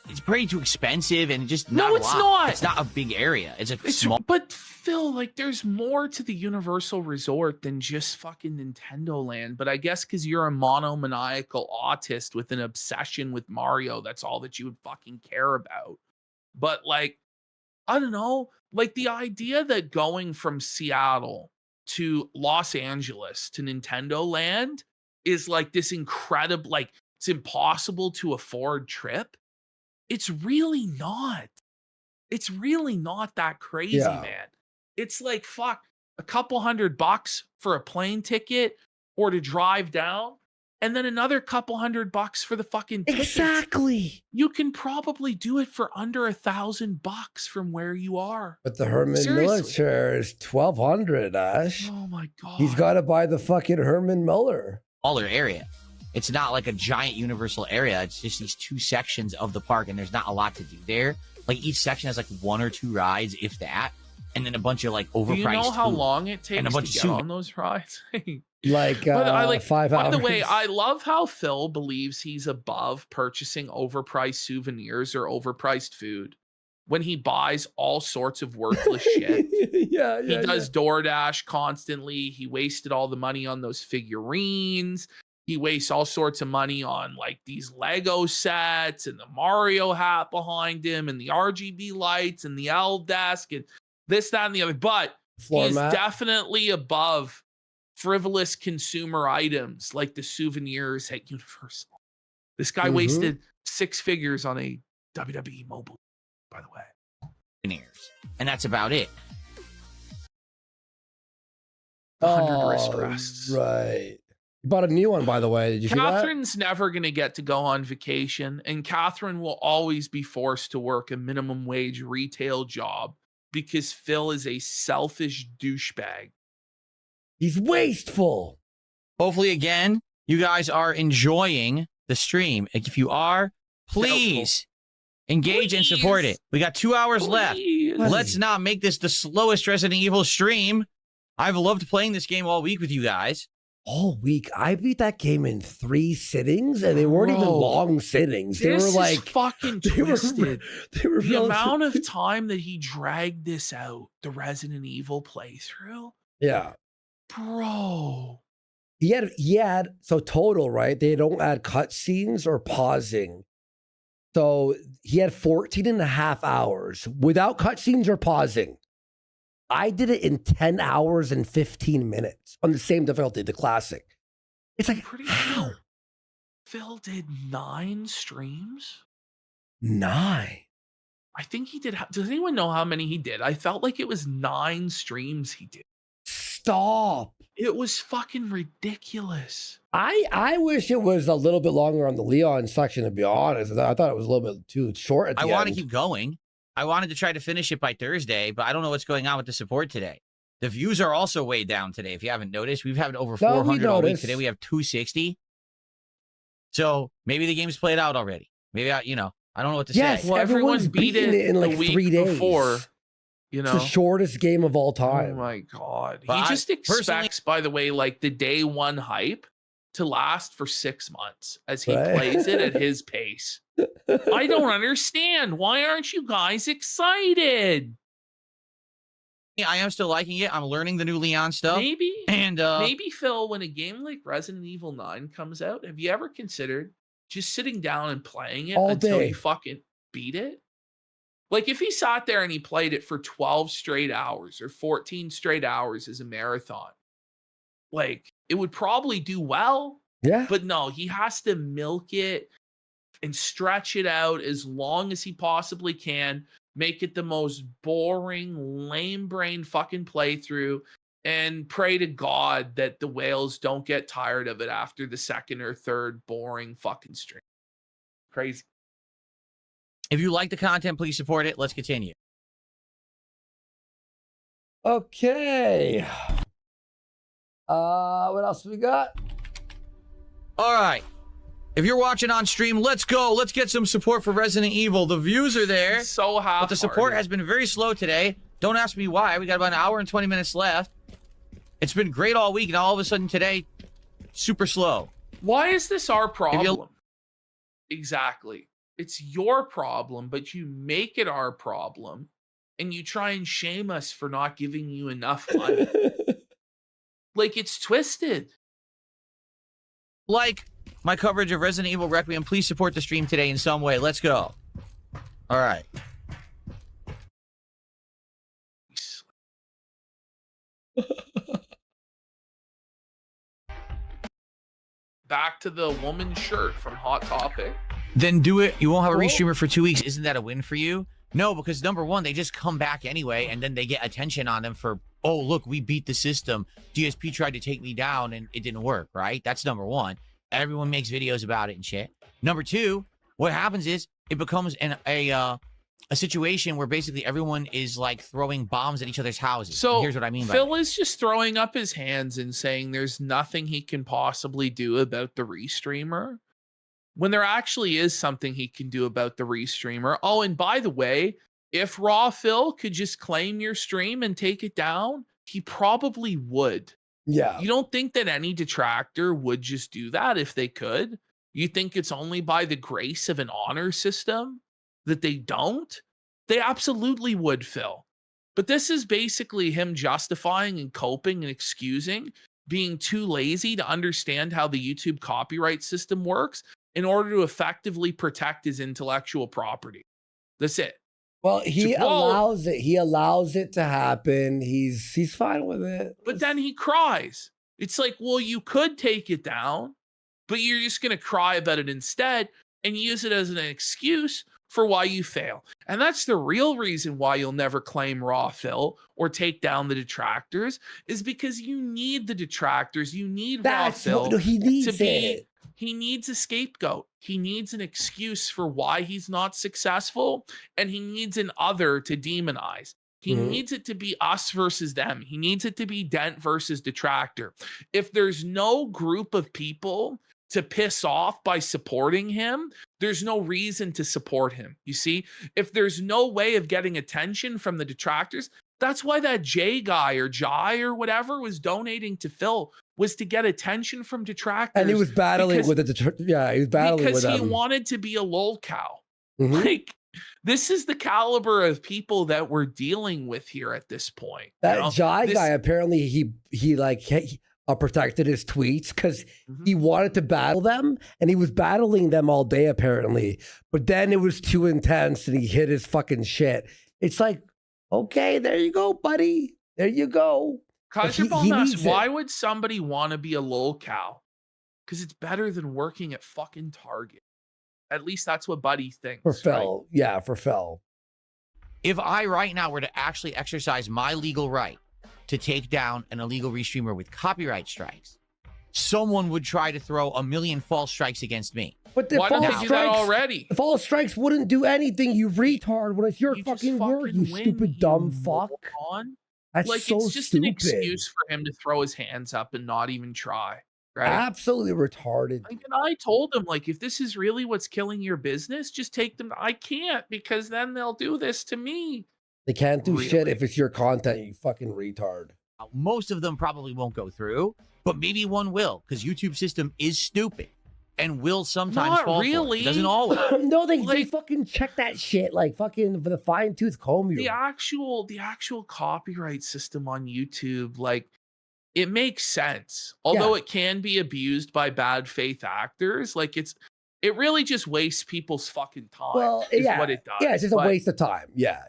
it's pretty too expensive and just not. No, it's not. It's not a big area. It's small. But Phil, like, there's more to the Universal Resort than just fucking Nintendo Land. But I guess because you're a monomaniacal autist with an obsession with Mario, that's all that you would fucking care about. But like, I don't know, like the idea that going from Seattle to Los Angeles to Nintendo Land is like this incredible, like it's impossible to afford trip. It's really not. It's really not that crazy, man. It's like, fuck, a couple $100 for a plane ticket or to drive down, and then another couple $100 for the fucking tickets. Exactly. You can probably do it for under $1,000 from where you are. But the Herman Miller chair is $1,200, Ash. Oh my God. He's got to buy the fucking Herman Miller. Smaller area. It's not like a giant universal area. It's just these 2 sections of the park, and there's not a lot to do there. Like each section has like 1 or 2 rides, if that, and then a bunch of like overpriced. Do you know how food long it takes to get on those rides? Like, but I like 5 hours. By the way, I love how Phil believes he's above purchasing overpriced souvenirs or overpriced food when he buys all sorts of worthless shit. He does DoorDash constantly. He wasted all the money on those figurines. He wastes all sorts of money on like these Lego sets and the Mario hat behind him and the RGB lights and the L desk and this, that, and the other. But he's definitely above frivolous consumer items like the souvenirs at Universal. This guy Mhm. wasted 6 figures on a WWE mobile, by the way. And that's about it. 100 wrist rests. Right. You bought a new one, by the way. Did you see that? Catherine's never going to get to go on vacation, and Catherine will always be forced to work a minimum wage retail job because Phil is a selfish douchebag. He's wasteful. Hopefully, again, you guys are enjoying the stream. If you are, please engage and support it. We got 2 hours left. Please. Let's not make this the slowest Resident Evil stream. I've loved playing this game all week with you guys. All week. I beat that game in 3 sittings, and they weren't even Bro, long sittings. They This were is like fucking they were, twisted. they were The relative- amount of time that he dragged this out, the Resident Evil playthrough, Yeah. bro. He had so total, right? They don't add cutscenes or pausing. So he had 14 and a half hours without cutscenes or pausing. I did it in 10 hours and 15 minutes on the same difficulty, the classic. It's like, Pretty how? sure Phil did 9 streams. 9. I think he did. Does anyone know how many he did? I felt like it was 9 streams he did. Stop. It was fucking ridiculous. I wish it was a little bit longer on the Leon section, to be honest. I thought it was a little bit too short at the I end. want to keep going. I wanted to try to finish it by Thursday, but I don't know what's going on with the support today. The views are also way down today. If you haven't noticed, we've had over 400 all week. noticed. Today we have 260. So maybe the game's played out already. Maybe I don't know what to Yes. say. Well, everyone's everyone beat beating it it in like the week 3 days. before. You know, It's the shortest game of all oh time. my god, But he I just personally- expects, by the way, like the day one hype to last for 6 months as he Right. plays it at his pace. I don't understand. Why aren't you guys excited? Yeah, I am still liking it. I'm learning the new Leon stuff. Maybe, And maybe Phil, when a game like Resident Evil 9 comes out, have you ever considered just sitting down and playing it All until day. you fucking beat it? Like if he sat there and he played it for 12 straight hours or 14 straight hours as a marathon, like it would probably do well. Yeah. But no, he has to milk it and stretch it out as long as he possibly can, make it the most boring, lame brain fucking playthrough, and pray to God that the whales don't get tired of it after the second or third boring fucking stream. Crazy. if you like the content, please support it. Let's continue. Okay. What else we got? All right. If you're watching on stream, let's go. Let's get some support for Resident Evil. The views are there, So half. but the support has been very slow today. Don't ask me why. We got about an hour and 20 minutes left. It's been great all week, and all of a sudden today, super slow. Why is this our you- problem? Exactly. It's your problem, but you make it our problem, and you try and shame us for not giving you enough money. Like it's twisted. Like my coverage of Resident Evil Requiem, please support the stream today in some way. Let's go. All right. Back to the woman shirt from Hot Topic. Then do it. You won't have a Well- restreamer for 2 weeks. Isn't that a win for you? No, because number one, they just come back anyway, and then they get attention on them for, oh, look, we beat the system. DSP tried to take me down, and it didn't work, right? That's number one. Everyone makes videos about it and shit. Number two, what happens is it becomes a situation where basically everyone is like throwing bombs at each other's houses. So And here's what I mean by Phil that. is just throwing up his hands and saying there's nothing he can possibly do about the restreamer, when there actually is something he can do about the restreamer. Oh, and by the way, if Raw Phil could just claim your stream and take it down, he probably would. Yeah. You don't think that any detractor would just do that if they could? You think it's only by the grace of an honor system that they don't? They absolutely would, Phil. But this is basically him justifying and coping and excusing being too lazy to understand how the YouTube copyright system works in order to effectively protect his intellectual property. That's it. Well, he Whoa. allows it. He allows it to happen. He's fine with it. But then he cries. It's like, well, you could take it down, but you're just going to cry about it instead and use it as an excuse for why you fail. And that's the real reason why you'll never claim raw Phil or take down the detractors, is because you need the detractors. You need raw Phil no, he needs to be. it. He needs a scapegoat. He needs an excuse for why he's not successful, and he needs an other to demonize. He needs it to be us versus them. He needs it to be Dent versus detractor. If there's no group of people to piss off by supporting him, there's no reason to support him. You see, if there's no way of getting attention from the detractors, that's why that Jay guy or Jai or whatever was donating to Phil, was to get attention from detractors. And he was battling with the he was battling with them. Because he wanted to be a lol cow. Like, this is the caliber of people that we're dealing with here at this point. That Jai guy, apparently he protected his tweets because he wanted to battle them, and he was battling them all day apparently. But then it was too intense, and he hit his fucking shit. It's like, okay, there you go, buddy. There you go. Kaiser Bomb asks, why would somebody want to be a lol cow? Because it's better than working at fucking Target. At least that's what Buddy thinks. For Phil. Right? Yeah, for Phil. If I right now were to actually exercise my legal right to take down an illegal restreamer with copyright strikes, someone would try to throw a million false strikes against me. But the why don't they do that already? The false strikes wouldn't do anything, you retard, when it's your fucking word, you stupid dumb fuck. That's like, so it's just stupid. an excuse for him to throw his hands up and not even try. Right? Absolutely retarded. Like, and I told him, like, if this is really what's killing your business, just take them. I can't, because then they'll do this to me. They can't do shit if it's your content, you fucking retard. Most of them probably won't go through, but maybe one will, because YouTube system is stupid and will sometimes fall for it. It doesn't always. No, they fucking check that shit like fucking for the fine tooth comb. The actual copyright system on YouTube, like, it makes sense. Although it can be abused by bad faith actors, like, it really just wastes people's fucking time. Well, is what it does. Yeah, it's just a waste of time. Yeah.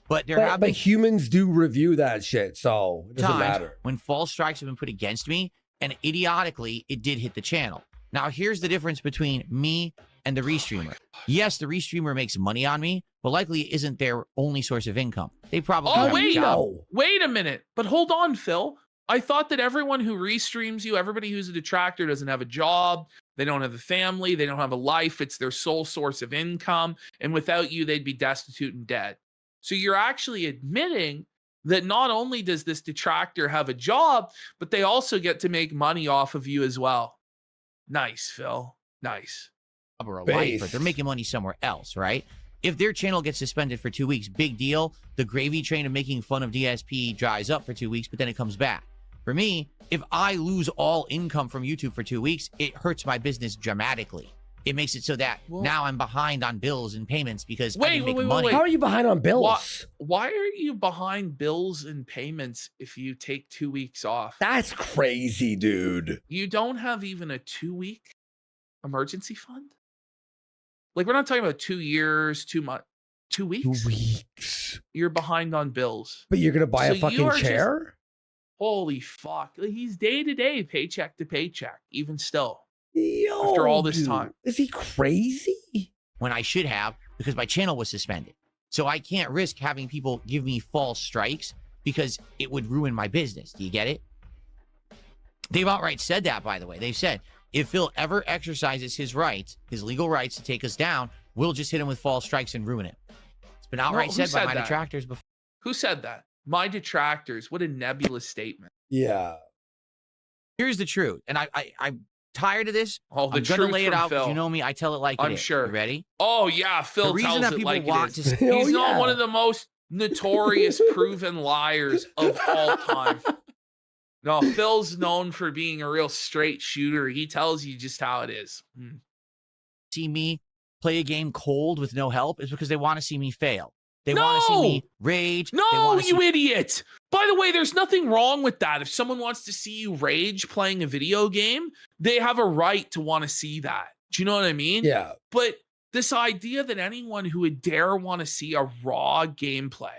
But but humans do review that shit, so it doesn't matter. When false strikes have been put against me, and idiotically, it did hit the channel. Now, here's the difference between me and the restreamer. Yes, the restreamer makes money on me, but likely it isn't their only source of income. They probably have a job. Wait a minute. But hold on, Phil. I thought that everyone who restreams you, everybody who's a detractor, doesn't have a job. They don't have a family. They don't have a life. It's their sole source of income. And without you, they'd be destitute and dead. So you're actually admitting that not only does this detractor have a job, but they also get to make money off of you as well. Nice, Phil. Nice. Or a life, but they're making money somewhere else, right? If their channel gets suspended for 2 weeks, big deal. The gravy train of making fun of DSP dries up for 2 weeks, but then it comes back. For me, if I lose all income from YouTube for 2 weeks, it hurts my business dramatically. It makes it so that now I'm behind on bills and payments because I didn't make money. How are you behind on bills? Why are you behind bills and payments if you take 2 weeks off? That's crazy, dude. You don't have even a 2-week emergency fund? Like, we're not talking about 2 years, 2 months, 2 weeks. 2 weeks. You're behind on bills. But you're gonna buy a fucking chair? Holy fuck! He's day to day, paycheck to paycheck. Even still, Yo, after all this time, is he crazy? When I should have, because my channel was suspended. So I can't risk having people give me false strikes because it would ruin my business. Do you get it? They've outright said that, by the way. They've said, if Phil ever exercises his rights, his legal rights to take us down, we'll just hit him with false strikes and ruin it. It's been outright said by my detractors before. Who said that? My detractors. What a nebulous statement. Yeah. Here's the truth. And I'm tired of this. Oh, the I'm truth going to lay it out Phil. because you know me. I tell it like it is. I'm sure. You ready? Oh, yeah. Phil tells it like it is. He's not one of the most notorious proven liars of all time. No, Phil's known for being a real straight shooter. He tells you just how it is. See me play a game cold with no help is because they want to see me fail. They want to see me rage. No, you idiot. By the way, there's nothing wrong with that. If someone wants to see you rage playing a video game, they have a right to want to see that. Do you know what I mean? Yeah. But this idea that anyone who would dare want to see a raw gameplay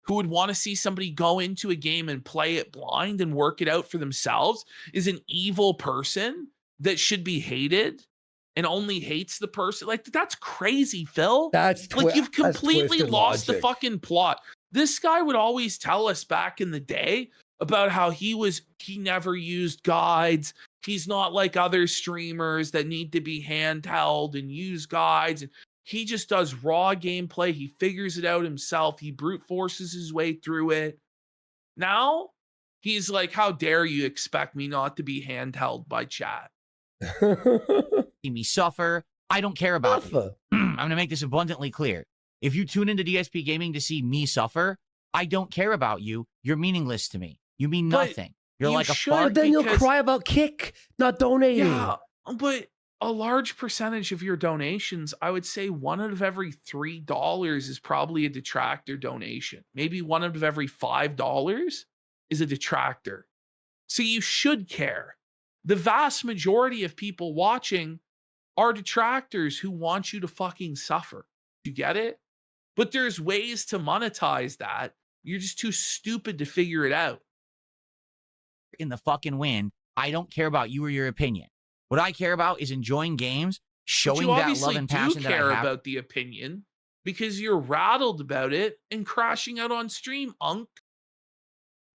who would want to see somebody go into a game and play it blind and work it out for themselves is an evil person that should be hated and only hates the person. Like, that's crazy, Phil. Like, you've completely lost the fucking plot. This guy would always tell us back in the day about how he never used guides. He's not like other streamers that need to be handheld and use guides. And he just does raw gameplay. He figures it out himself. He brute forces his way through it. Now he's like, how dare you expect me not to be handheld by chat? See me suffer. I don't care about you. I'm going to make this abundantly clear. If you tune into DSP Gaming to see me suffer, I don't care about you. You're meaningless to me. You mean nothing. You're like a fart. But then you'll cry about Kick not donating. Yeah, but a large percentage of your donations, I would say 1 out of every $3 is probably a detractor donation. Maybe 1 out of every $5 is a detractor. So you should care. The vast majority of people watching are detractors who want you to fucking suffer. You get it? But there's ways to monetize that. You're just too stupid to figure it out. In the fucking wind, I don't care about you or your opinion. What I care about is enjoying games, showing that love and passion that I have. You care about the opinion because you're rattled about it and crashing out on stream, Unk.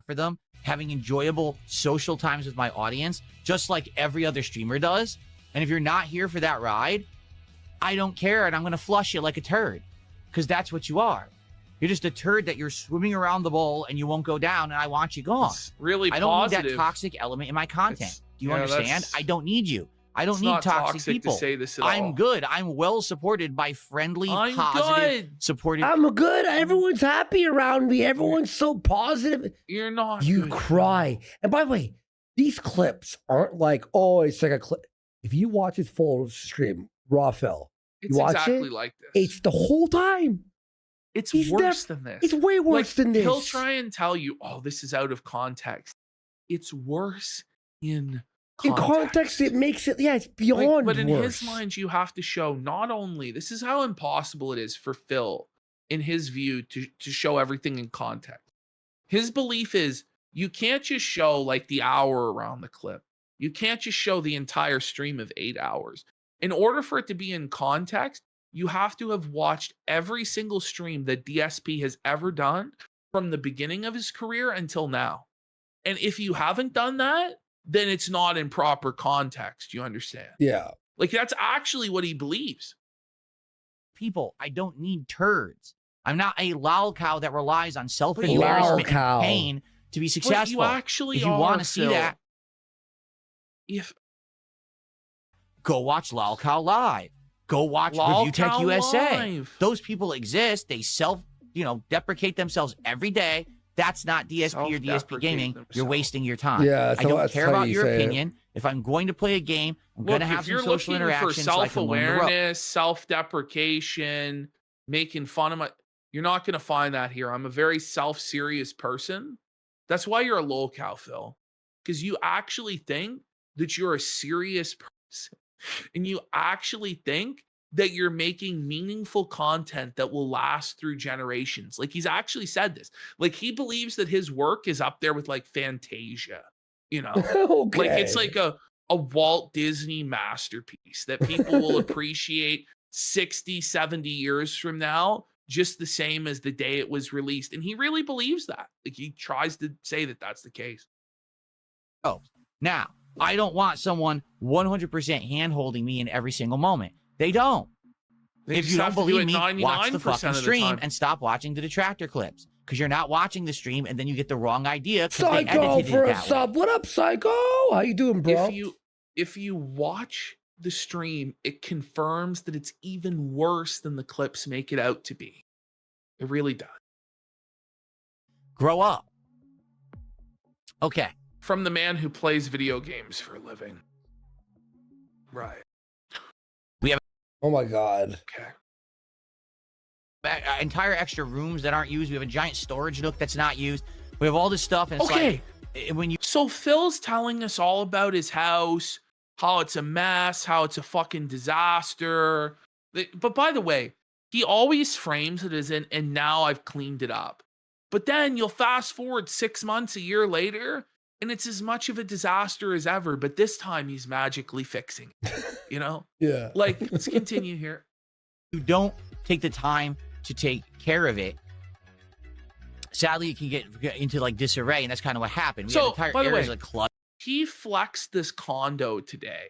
For them, having enjoyable social times with my audience, just like every other streamer does. And if you're not here for that ride, I don't care, and I'm going to flush you like a turd, because that's what you are. You're just a turd that you're swimming around the bowl and you won't go down, and I want you gone. It's really I don't need that toxic element in my content. Do you understand? I don't need you. I don't need toxic people. To say this at I'm all. good. I'm well supported by friendly, positive, supportive. I'm good. Everyone's happy around me. Everyone's so positive. You're not. You good. cry. And by the way, these clips aren't like, oh, it's like a clip. If you watch his full stream, Raw Phil, It's you watch exactly it, like this. it's the whole time. It's He's worse than this. It's way worse than this. He'll try and tell you, oh, this is out of context. It's worse in context. It makes it, it's beyond but in worse. his mind, you have to show not only, this is how impossible it is for Phil, in his view, to show everything in context. His belief is you can't just show like the hour around the clip. You can't just show the entire stream of 8 hours. In order for it to be in context, you have to have watched every single stream that DSP has ever done from the beginning of his career until now. And if you haven't done that, then it's not in proper context. You understand? Yeah. Like, that's actually what he believes. People, I don't need turds. I'm not a lol cow that relies on self-embarrassment and pain to be successful. But you actually if you want to see that, go watch Lol Cow Live. Go watch Review Tech USA. Live. Those people exist. They deprecate themselves every day. That's not DSP or DSP Gaming. You're wasting your time. Yeah, I don't care about your opinion. If I'm going to play a game, I'm going to have some social interaction. For self-awareness, self-deprecation, making fun of you're not going to find that here. I'm a very self-serious person. That's why you're a lol cow, Phil. Because you actually think that you're a serious person. And you actually think that you're making meaningful content that will last through generations. Like, he's actually said this. Like, he believes that his work is up there with like Fantasia, Okay. Like, it's like a Walt Disney masterpiece that people will appreciate 60, 70 years from now, just the same as the day it was released. And he really believes that. Like, he tries to say that that's the case. Oh, now, I don't want someone 100% hand-holding me in every single moment. They don't. If you don't believe me, watch the fucking stream and stop watching the detractor clips. Because you're not watching the stream and then you get the wrong idea. Psycho for a sub. What up, Psycho? How you doing, bro? If you watch the stream, it confirms that it's even worse than the clips make it out to be. It really does. Grow up. Okay. From the man who plays video games for a living. Right. We have. Oh my God. Okay. Entire extra rooms that aren't used. We have a giant storage nook that's not used. We have all this stuff. And it's like, when you. So Phil's telling us all about his house, how it's a mess, how it's a fucking disaster. But by the way, he always frames it as and now I've cleaned it up. But then you'll fast forward 6 months, a year later, and it's as much of a disaster as ever. But this time he's magically fixing it, you know? Yeah. Like, let's continue here. You don't take the time to take care of it. Sadly, it can get into like disarray, and that's kind of what happened. We So, had entire by the areas way, of clutter. He flexed this condo today,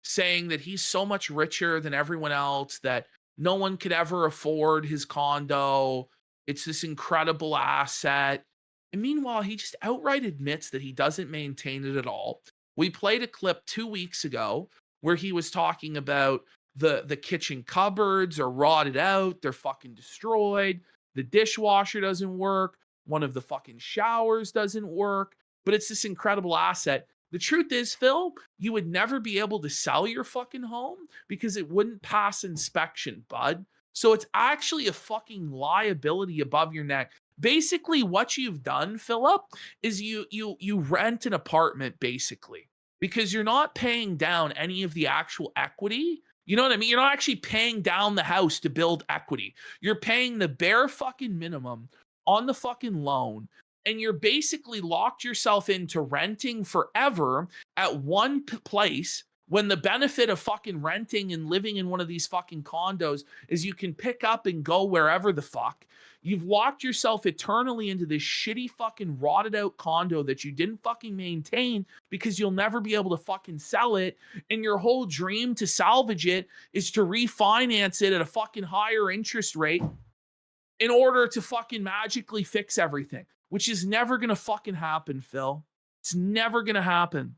saying that he's so much richer than everyone else, that no one could ever afford his condo. It's this incredible asset. And meanwhile, he just outright admits that he doesn't maintain it at all. We played a clip 2 weeks ago where he was talking about the kitchen cupboards are rotted out, they're fucking destroyed, the dishwasher doesn't work, one of the fucking showers doesn't work, but it's this incredible asset. The truth is, Phil, you would never be able to sell your fucking home because it wouldn't pass inspection, bud. So it's actually a fucking liability above your neck. Basically, what you've done, Philip, is you rent an apartment, basically, because you're not paying down any of the actual equity. You know what I mean? You're not actually paying down the house to build equity. You're paying the bare fucking minimum on the fucking loan. And you're basically locked yourself into renting forever at one place, when the benefit of fucking renting and living in one of these fucking condos is you can pick up and go wherever the fuck. You've locked yourself eternally into this shitty fucking rotted out condo that you didn't fucking maintain because you'll never be able to fucking sell it. And your whole dream to salvage it is to refinance it at a fucking higher interest rate in order to fucking magically fix everything, which is never going to fucking happen, Phil. It's never going to happen.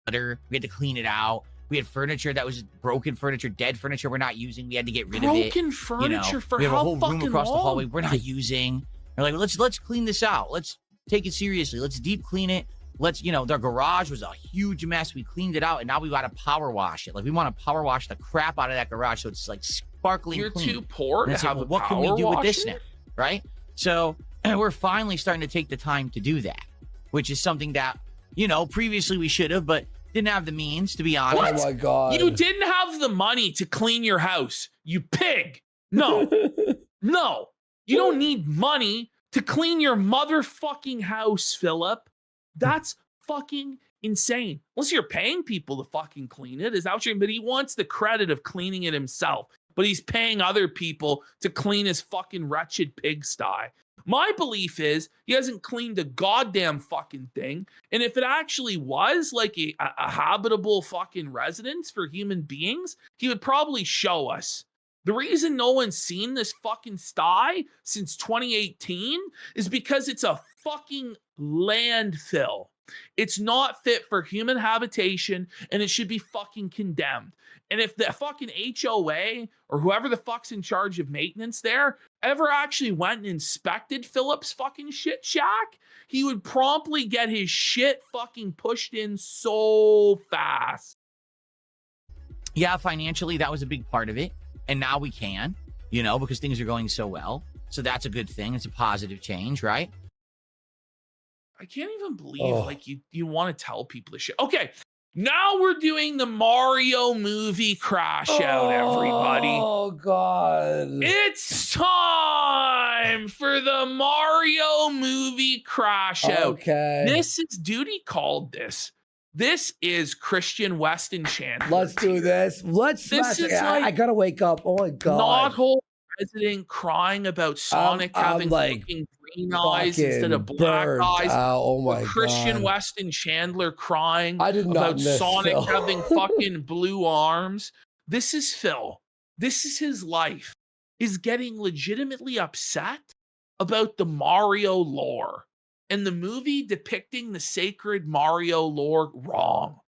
We had to clean it out. We had furniture that was broken furniture, dead furniture we're not using. We had to get rid of it. Broken furniture for we have a how whole fucking room across long? the hallway we're not using. We're like, let's clean this out. Let's take it seriously. Let's deep clean it. Let's, their garage was a huge mess. We cleaned it out, and now we got to power wash it. Like, we want to power wash the crap out of that garage so it's like sparkling You're clean. too poor And to I said, have well, a what can power we do with this washer? now, right? So we're finally starting to take the time to do that, which is something that, previously we should have, but didn't have the means, to be honest. What? Oh my God. You didn't have the money to clean your house, you pig. No, no. You don't need money to clean your motherfucking house, Philip. That's fucking insane. Unless you're paying people to fucking clean it. Is that what you're? But he wants the credit of cleaning it himself. But he's paying other people to clean his fucking wretched pigsty. My belief is he hasn't cleaned a goddamn fucking thing. And if it actually was like a habitable fucking residence for human beings, he would probably show us. The reason no one's seen this fucking sty since 2018 is because it's a fucking landfill. It's not fit for human habitation, and it should be fucking condemned. And if the fucking HOA or whoever the fuck's in charge of maintenance there ever actually went and inspected Philip's fucking shit shack, he would promptly get his shit fucking pushed in so fast. Yeah, financially, that was a big part of it. And now we can, because things are going so well. So that's a good thing. It's a positive change, right? I can't even believe you want to tell people this shit. Okay, now we're doing the Mario movie crash out, everybody. Oh God. It's time for the Mario movie crash out. Okay. This is Duty called this. This is Christian Weston Chandler. Let's do this. Let's This is I like gotta wake up. Oh my God. Knothole president crying about Sonic I'm having like fucking green eyes instead of black burnt eyes. out. Oh my Christian God. Weston Chandler crying I did not about miss Sonic Phil. having fucking blue arms. This is Phil. This is his life. Is getting legitimately upset about the Mario lore and the movie depicting the sacred Mario lore wrong.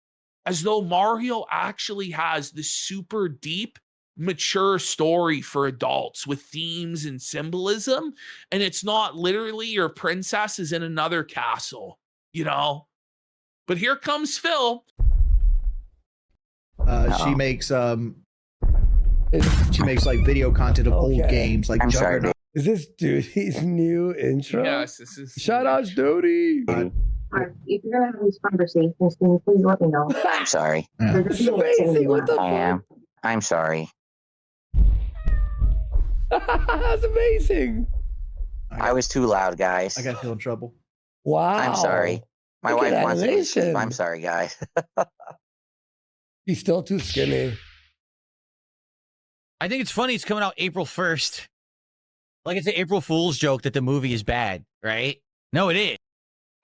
As though Mario actually has the super deep, mature story for adults with themes and symbolism, and it's not literally your princess is in another castle, But here comes Phil. She makes like video content of old Okay. games, like I'm sorry, Juggernaut. Is this Duty's new intro? Yes, this is Shout out Duty. If you're gonna have these conversations, can you please let me know? I'm sorry. Yeah. It's amazing. What the I am. I'm sorry. fuck? That's amazing. I was too loud, guys. I got Phil in trouble. Wow. I'm sorry. My Look at wife wants me to sleep. animation. I'm sorry, guys. He's still too skinny. I think it's funny. It's coming out April 1st. Like it's an April Fool's joke that the movie is bad, right? No, it is.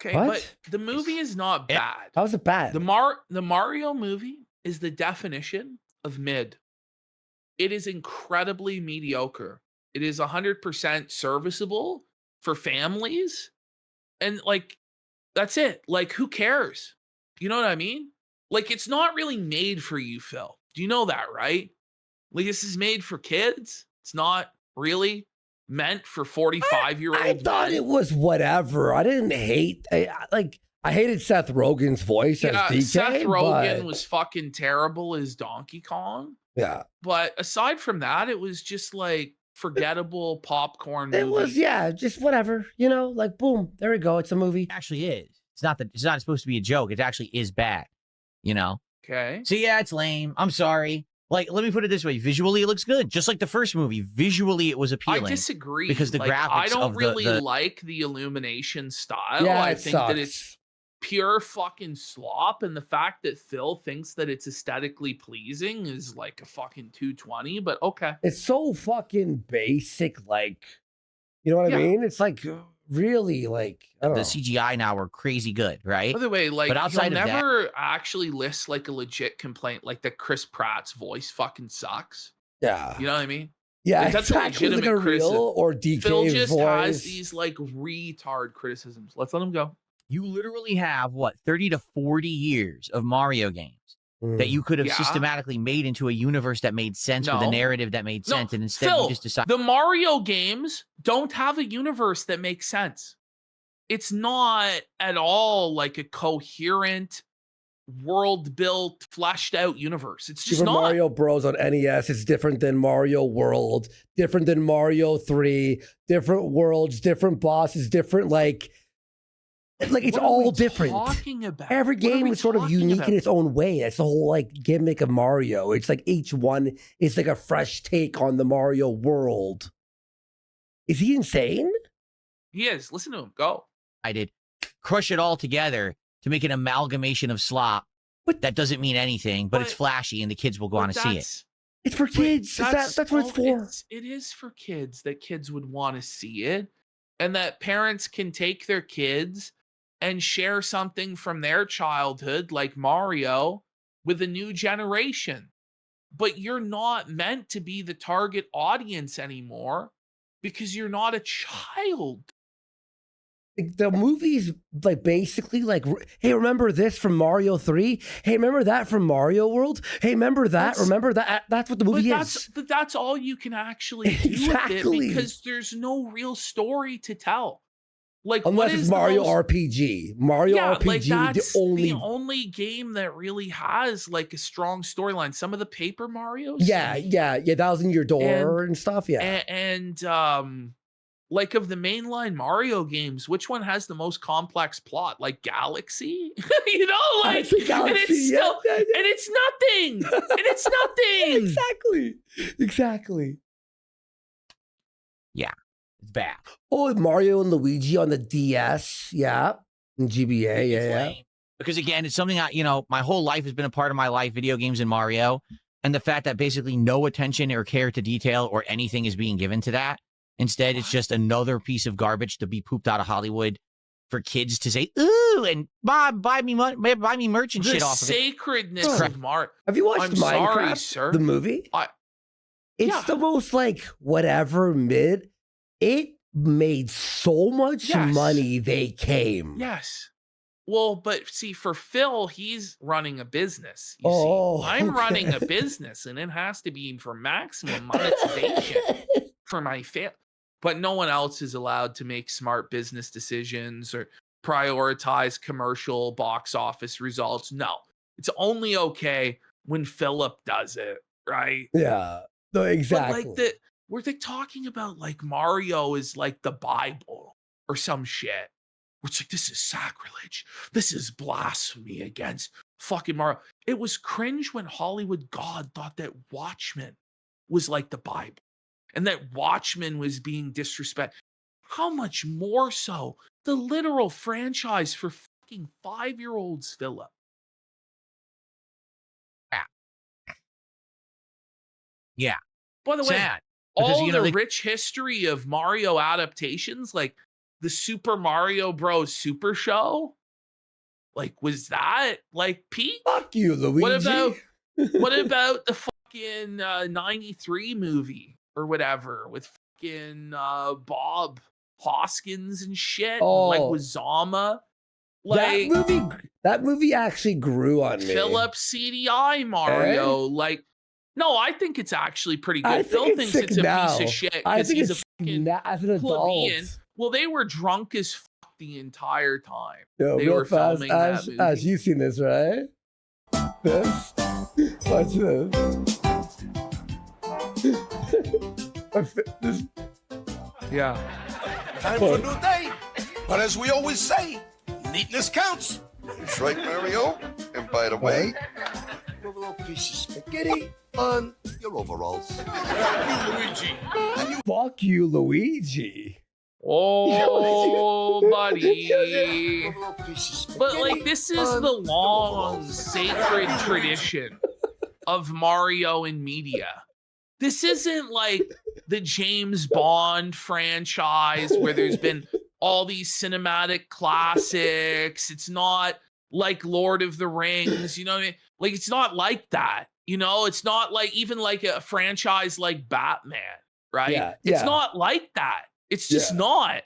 Okay, What? but the movie is not Yeah. bad. How's it bad? The Mario movie is the definition of mid. It is incredibly mediocre. It is 100% serviceable for families, and like that's it. Like, who cares? You know what I mean? Like, it's not really made for you, Phil. Do you know that, right? Like, this is made for kids. It's not really meant for 45-year-old I thought men. it was whatever. I didn't hate. I hated Seth Rogen's voice as DK. Seth Rogen but, was fucking terrible as Donkey Kong. yeah. But aside from that, it was just like forgettable popcorn movie. It was just whatever. You know, like boom, there we go. It's a movie. It actually is. It's not supposed to be a joke. It actually is bad. You know? Okay. So yeah, it's lame. I'm sorry. Like, let me put it this way. Visually, it looks good. Just like the first movie. Visually, it was appealing. I disagree. because the Like, I graphics don't of really the like the illumination style. Yeah, I it think sucks. that it's pure fucking slop, and the fact that Phil thinks that it's aesthetically pleasing is like a fucking 220, but okay. It's so fucking basic. Like, you know what Yeah. I mean? It's like really like I don't the know. CGI now are crazy good, right? By the way, like, But outside you'll of that- never actually list like a legit complaint like that Chris Pratt's voice fucking sucks. Yeah. You know what I mean? Yeah, Like, that's a exactly. Like a legitimate criticism. real or DK Phil just voice. has these like retard criticisms. Let's let him go. You literally have, what, 30 to 40 years of Mario games that you could have Yeah. systematically made into a universe that made sense with a No. narrative that made No, sense. And instead Phil, you just decide. the Mario games don't have a universe that makes sense. It's not at all like a coherent, world built, fleshed out universe. It's just Super not. Mario Bros on NES is different than Mario World, different than Mario 3, different worlds, different bosses, different like it's What are we all different. Talking about? Every What are game we is sort of talking unique about? in its own way. That's the whole like gimmick of Mario. It's like each one is like a fresh take on the Mario world. Is he insane? He is. Listen to him. Go. I did crush it all together to make an amalgamation of slop. But- That doesn't mean anything, but it's But- flashy and the kids will go on But to see it. that's- It's for but kids. That's what it's for. It is for kids that kids would want to see it, and that parents can take their kids and share something from their childhood, like Mario, with a new generation. But you're not meant to be the target audience anymore because you're not a child. Like, the movie's like basically like, hey, remember this from Mario 3? Hey, remember that from Mario World? Hey, remember that? That's- Remember that? That's what the movie is. But that's all you can actually do with Exactly. it because there's no real story to tell. Like, what Unless is it's the Mario most- RPG. Mario yeah, RPG like was that's the only. the only game that really has like a strong storyline. Some of the Paper Marios, Yeah. That was in your door and stuff. Yeah. and like of the mainline Mario games, which one has the most complex plot? Like Galaxy, you know, I like think and Galaxy, it's yeah, still yeah, yeah. and it's nothing, and it's nothing. Exactly. It's bad. Oh, Mario and Luigi on the DS. Yeah. And GBA. It's Yeah. lame. Because again, it's something my whole life has been a part of my life, video games and Mario. And the fact that basically no attention or care to detail or anything is being given to that. Instead, it's just another piece of garbage to be pooped out of Hollywood for kids to say, ooh, and buy me merch and The shit off of it. sacredness Bro, of Mario. Have you watched I'm Minecraft, sorry, sir. the movie? It's yeah. the most like whatever mid. It made so much Yes. money they came. Yes. Well, but see, for Phil, he's running a business. You Oh, see, I'm running a okay. business, and it has to be for maximum monetization for my family. But no one else is allowed to make smart business decisions or prioritize commercial box office results. No, it's only okay when Philip does it, right? Yeah. No, exactly. But like were they talking about like Mario is like the Bible or some shit? Where it's like, this is sacrilege. This is blasphemy against fucking Mario. It was cringe when Hollywood God thought that Watchmen was like the Bible and that Watchmen was being disrespected. How much more so? The literal franchise for fucking 5-year-olds, Philip. Yeah. By the way, Sad. Because, all you know, the they, rich history of Mario adaptations, like the Super Mario Bros. Super Show, like, was that like peak? Fuck you, Luigi. What about the fucking 93 movie or whatever with fucking Bob Hoskins and shit, and like Oh. Wazama? That Like movie actually grew on me. Philip CDI Mario, like, no, I think it's actually pretty good. I Phil think thinks sick it's a now. piece of shit I because think he's a it's fucking as an plebeian. adult. Well, they were drunk as fuck the entire time. Yo, They real were fast, filming that movie. Ash, you've seen this, right? This? Watch this. Yeah. Time for a new day. But as we always say, neatness counts. That's right, Mario. And by the way, You have a little piece of spaghetti on your overalls. You, Luigi. And you Fuck you, Luigi. Oh, buddy. have a little piece of But spaghetti like, this is on the your long, overalls. sacred tradition of Mario in media. This isn't like the James Bond franchise where there's been all these cinematic classics. It's not like Lord of the Rings, you know what I mean? Like, it's not like that. You know, it's not like even like a franchise like Batman, right? Yeah, It's yeah. not like that. It's just Yeah. not.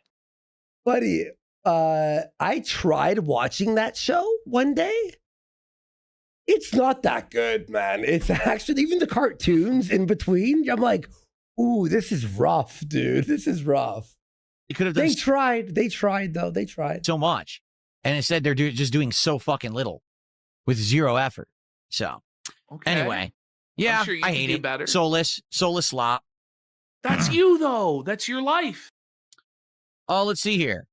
Buddy, I tried watching that show one day. It's not that good, man. It's actually, even the cartoons in between, I'm like, ooh, this is rough, dude. This is rough. they could have done They tried. They tried, though. They tried. so much. And instead, they're just doing so fucking little with zero effort. So, Okay. anyway. Yeah, sure you I can hate do it. better. Soulless slop. That's you, though. That's your life. Oh, let's see here.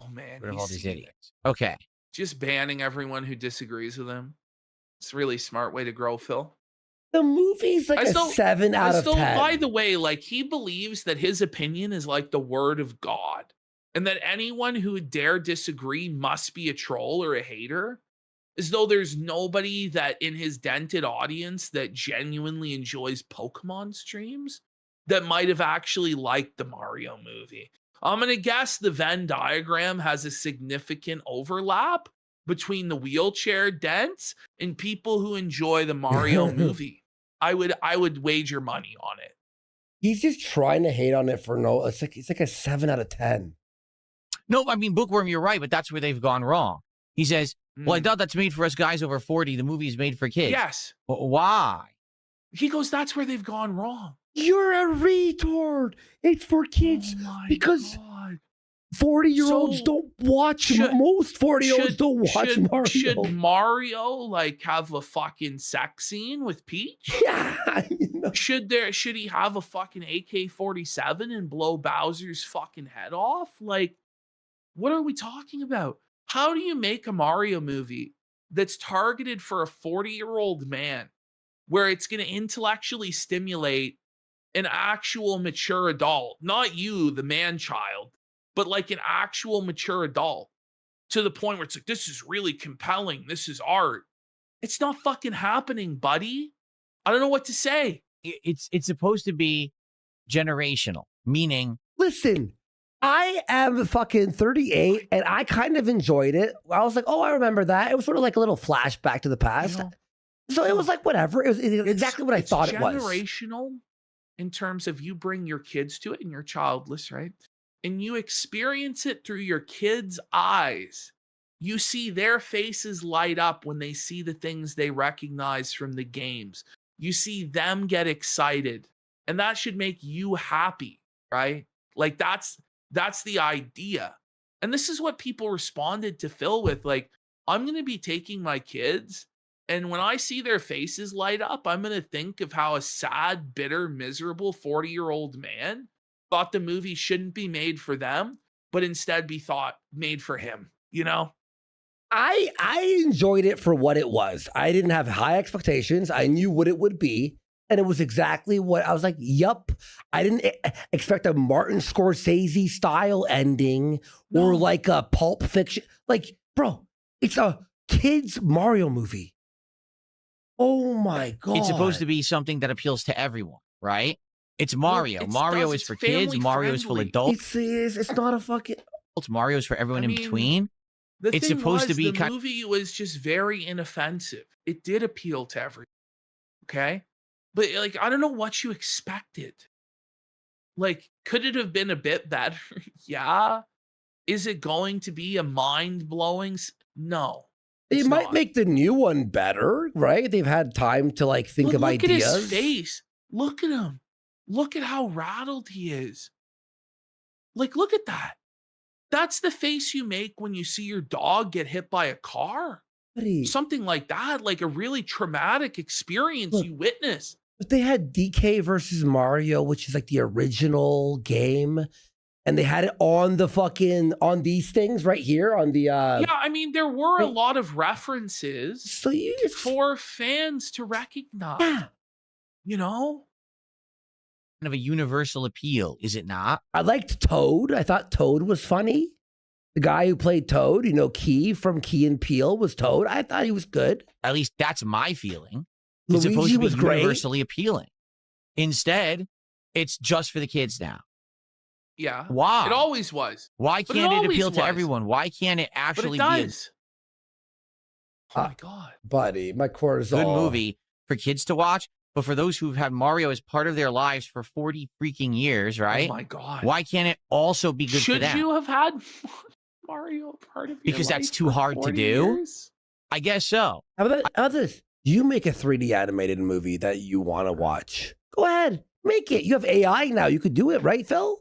Oh, man. Rid of he's all these seen it. idiots. Okay. Just banning everyone who disagrees with him. It's a really smart way to grow, Phil. The movie's like I a still- 7 out of 10. By the way, like, he believes that his opinion is like the word of God, and that anyone who would dare disagree must be a troll or a hater, as though there's nobody that in his dented audience that genuinely enjoys Pokemon streams that might have actually liked the Mario movie. I'm going to guess the Venn diagram has a significant overlap between the wheelchair dents and people who enjoy the Mario movie. I would wager money on it. He's just trying to hate on it for no. It's like a 7 out of 10. No, I mean, Bookworm, you're right, but that's where they've gone wrong. He says, well, I Mm. thought that's made for us guys over 40. The movie's made for kids. Yes. Why? He goes, that's where they've gone wrong. You're a retard. It's for kids Oh my because God. 40-year-olds So, don't watch. should- Most 40-year-olds don't watch should, Mario. Should Mario like have a fucking sex scene with Peach? Yeah, you know. Should he have a fucking AK-47 and blow Bowser's fucking head off? Like, what are we talking about? How do you make a Mario movie that's targeted for a 40-year-old man where it's going to intellectually stimulate an actual mature adult, not you, the man child, but like an actual mature adult, to the point where it's like, this is really compelling. This is art. It's not fucking happening, buddy. I don't know what to say. It's supposed to be generational, meaning Listen, I am fucking 38 and I kind of enjoyed it. I was like, oh, I remember that. It was sort of like a little flashback to the past. know, So it was like, whatever. It was exactly what I thought it was. Generational in terms of you bring your kids to it and you're childless, right? And you experience it through your kids' eyes. You see their faces light up when they see the things they recognize from the games. You see them get excited, and that should make you happy, right? Like that's the idea. And this is what people responded to Phil with, like, I'm going to be taking my kids, and when I see their faces light up, I'm going to think of how a sad, bitter, miserable 40-year-old man thought the movie shouldn't be made for them, but instead be made for him, you know? I enjoyed it for what it was. I didn't have high expectations. I knew what it would be. And it was exactly what I was like, yup. I didn't expect a Martin Scorsese style ending or like a Pulp Fiction. Like, bro, it's a kid's Mario movie. Oh my God. It's supposed to be something that appeals to everyone, right? It's Mario. Look, Mario is for kids. Mario is for family-friendly. adults. It's not a fucking. Mario is for everyone I in mean, between. The It's thing supposed to was, be the kind movie was just very inoffensive. It did appeal to everyone. Okay, but like I don't know what you expected. Like, could it have been a bit better? Yeah. Is it going to be a mind blowing? No. They it's might not. make the new one better, right? They've had time to like think But of look ideas. at his face. Look at him. Look at how rattled he is. Like, look at that. That's the face you make when you see your dog get hit by a car. Buddy, Something like that, like a really traumatic experience Look. you witness. but they had DK versus Mario, which is like the original game, and they had it on the fucking on these things right here on the. Yeah, I mean, there were a right. lot of references So you for fans to recognize. yeah. You know? of a universal appeal, is it not? I liked Toad. I thought Toad was funny. The guy who played Toad, Key from Key and Peele was Toad. I thought he was good. At least that's my feeling. It's Luigi supposed to be was great. universally appealing. Instead, it's just for the kids now. Yeah. Why? It always was. Why But it can't it always appeal to was. everyone? Why can't it But actually it be a does. Oh my God. Buddy, my cortisol. good movie for kids to watch? But for those who've had Mario as part of their lives for 40 freaking years, right? Oh my God. Why can't it also be good for Should them? you have had Mario part of your Because that's life too for hard to 40 do? years? I guess so. How about this? You make a 3D animated movie that you want to watch. Go ahead. Make it. You have AI now. You could do it, right, Phil?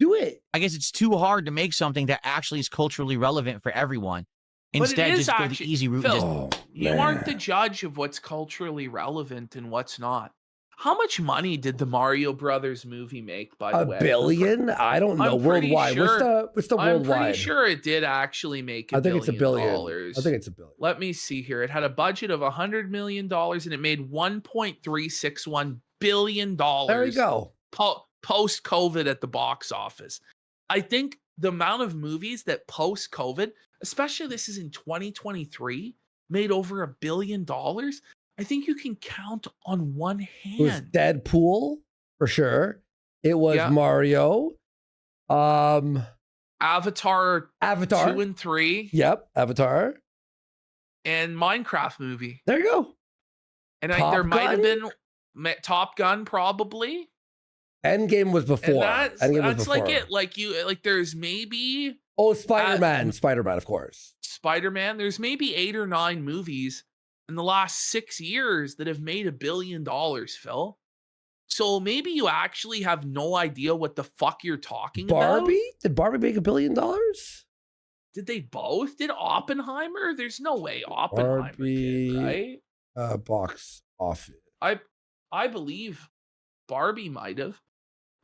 Do it. I guess it's too hard to make something that actually is culturally relevant for everyone. But it Instead, is just go actually- the easy route. Phil, and just, You aren't the judge of what's culturally relevant and what's not. How much money did the Mario Brothers movie make, by the way? $1 billion? I don't know. I'm pretty Worldwide. sure- What's the I'm worldwide? pretty sure it did actually make I think it's $1 billion. dollars. I think it's $1 billion. Let me see here. It had a budget of $100 million and it made $1.361 billion. There you go. Post COVID at the box office. I think the amount of movies that post COVID, especially this is in 2023, made over $1 billion. I think you can count on one It was hand. Deadpool for sure. It was Yeah. Mario. Avatar Avatar. 2 and 3 Yep, Avatar. and Minecraft movie. There you go. And Top there might have Gun? been Top Gun probably. Endgame was before. And Endgame was that's like before. it. Like there's maybe Oh, Spider-Man. Spider-Man, of course. Spider-Man. There's maybe 8 or 9 movies in the last 6 years that have made $1 billion, Phil. So maybe you actually have no idea what the fuck you're talking about. Barbie? Did Barbie make $1 billion? Did they both? Did Oppenheimer? There's no way Oppenheimer Barbie. did, right? Box office. I believe Barbie might have.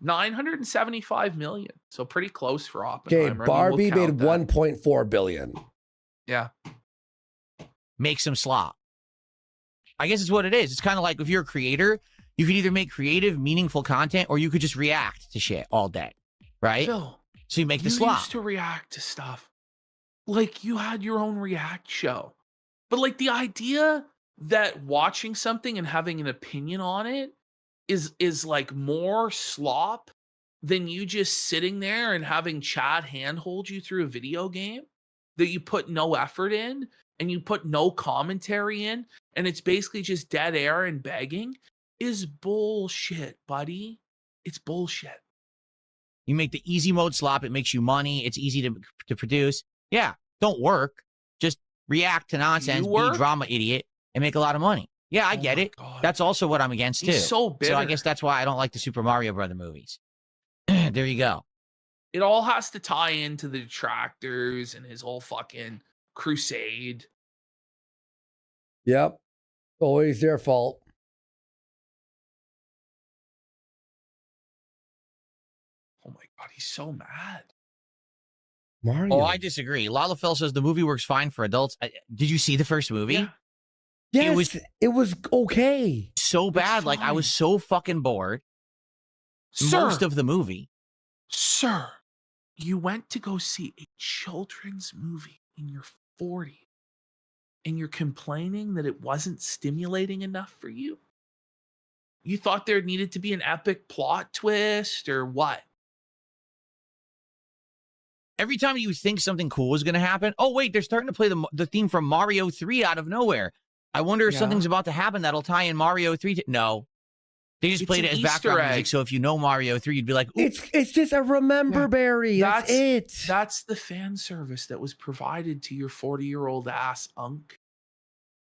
975 million. So pretty close for Okay, Oppenheimer. Barbie made count that. 1.4 billion. Yeah. make some slop. I guess it's what it is. It's kind of like if you're a creator, you could either make creative, meaningful content, or you could just react to shit all day, right? Phil, So you make the you slop. used to react to stuff. Like you had your own react show. But like the idea that watching something and having an opinion on it is like more slop than you just sitting there and having Chad handhold you through a video game that you put no effort in and you put no commentary in and it's basically just dead air and begging is bullshit, buddy. It's bullshit. You make the easy mode slop. It makes you money. It's easy to produce. Yeah, don't work. Just react to nonsense, be a work? drama idiot, and make a lot of money. Yeah, I Oh get my it. God. That's also what I'm against too. He's so bitter. So I guess that's why I don't like the Super Mario Brother movies. There you go. It all has to tie into the detractors and his whole fucking crusade. Yep. Always their fault. Oh my God, he's so mad. Mario. Oh, I disagree. Lalafell says the movie works fine for adults. Did you see the first movie? Yeah. Yes, it was okay. So bad. Like, I was fine. so fucking bored. Sir, Most of the movie. sir, you went to go see a children's movie in your 40s, and you're complaining that it wasn't stimulating enough for you? You thought there needed to be an epic plot twist or what? Every time you think something cool is going to happen, oh, wait, they're starting to play the theme from Mario 3 out of nowhere. I wonder if Yeah. something's about to happen that'll tie in Mario 3. No. They just It's played an it as Easter background egg. music, so if you know Mario 3, you'd be like, ooh. It's just a remember berry. That's it. That's the fan service that was provided to your 40-year-old ass, Unk.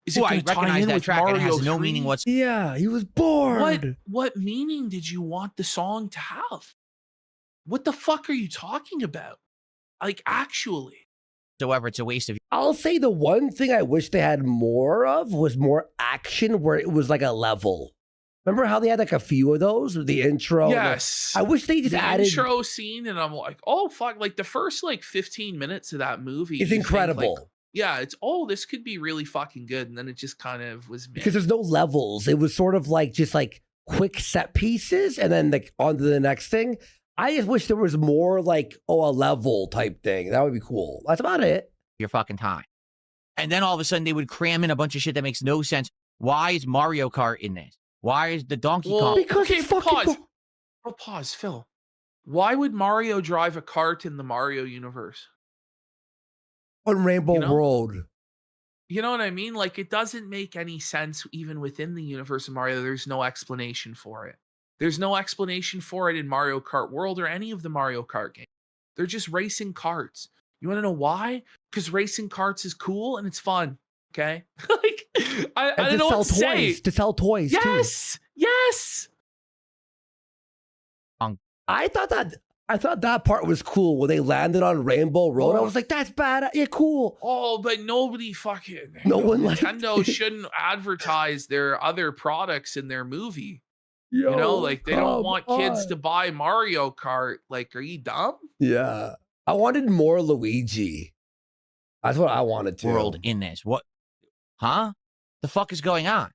Is Ooh, it I going to tie recognize in that with track. It Mario has no 3? meaning whatsoever. Yeah, he was bored. What meaning did you want the song to have? What the fuck are you talking about? Like, actually. It's a waste of. I'll say the one thing I wish they had more of was more action where it was like a level. Remember how they had like a few of those? The intro? Yes. I wish they just The added. intro scene, and I'm like, oh, fuck. Like, the first, 15 minutes of that movie. It's you think, incredible. yeah, it's, this could be really fucking good. And then it just kind of was Because there's no levels. It was sort of like just like quick set pieces and then like on to the next thing. I just wish there was more like, a level type thing. That would be cool. That's about it. Your fucking time. And then all of a sudden they would cram in a bunch of shit that makes no sense. Why is Mario Kart in this? Why is the Donkey Kong? Because okay, it's fucking pause. cool. Oh, pause, Phil. Why would Mario drive a cart in the Mario universe? On Rainbow You know? Road. You know what I mean? Like, it doesn't make any sense even within the universe of Mario. There's no explanation for it. There's no explanation for it in Mario Kart World or any of the Mario Kart games. They're just racing carts. You want to know why? Because racing carts is cool and it's fun. Okay? Like, I don't know what to say. To sell toys, too. Yes! Yes! I thought that part was cool when they landed on Rainbow Road. I was like, that's bad. Yeah, cool. Oh, but nobody fucking... No one liked Nintendo it. shouldn't advertise their other products in their movie. Yo, You know, like, they don't come want kids on. to buy Mario Kart. Like, are you dumb? Yeah. I wanted more Luigi. That's what I wanted to. World in this. What? Huh? The fuck is going on?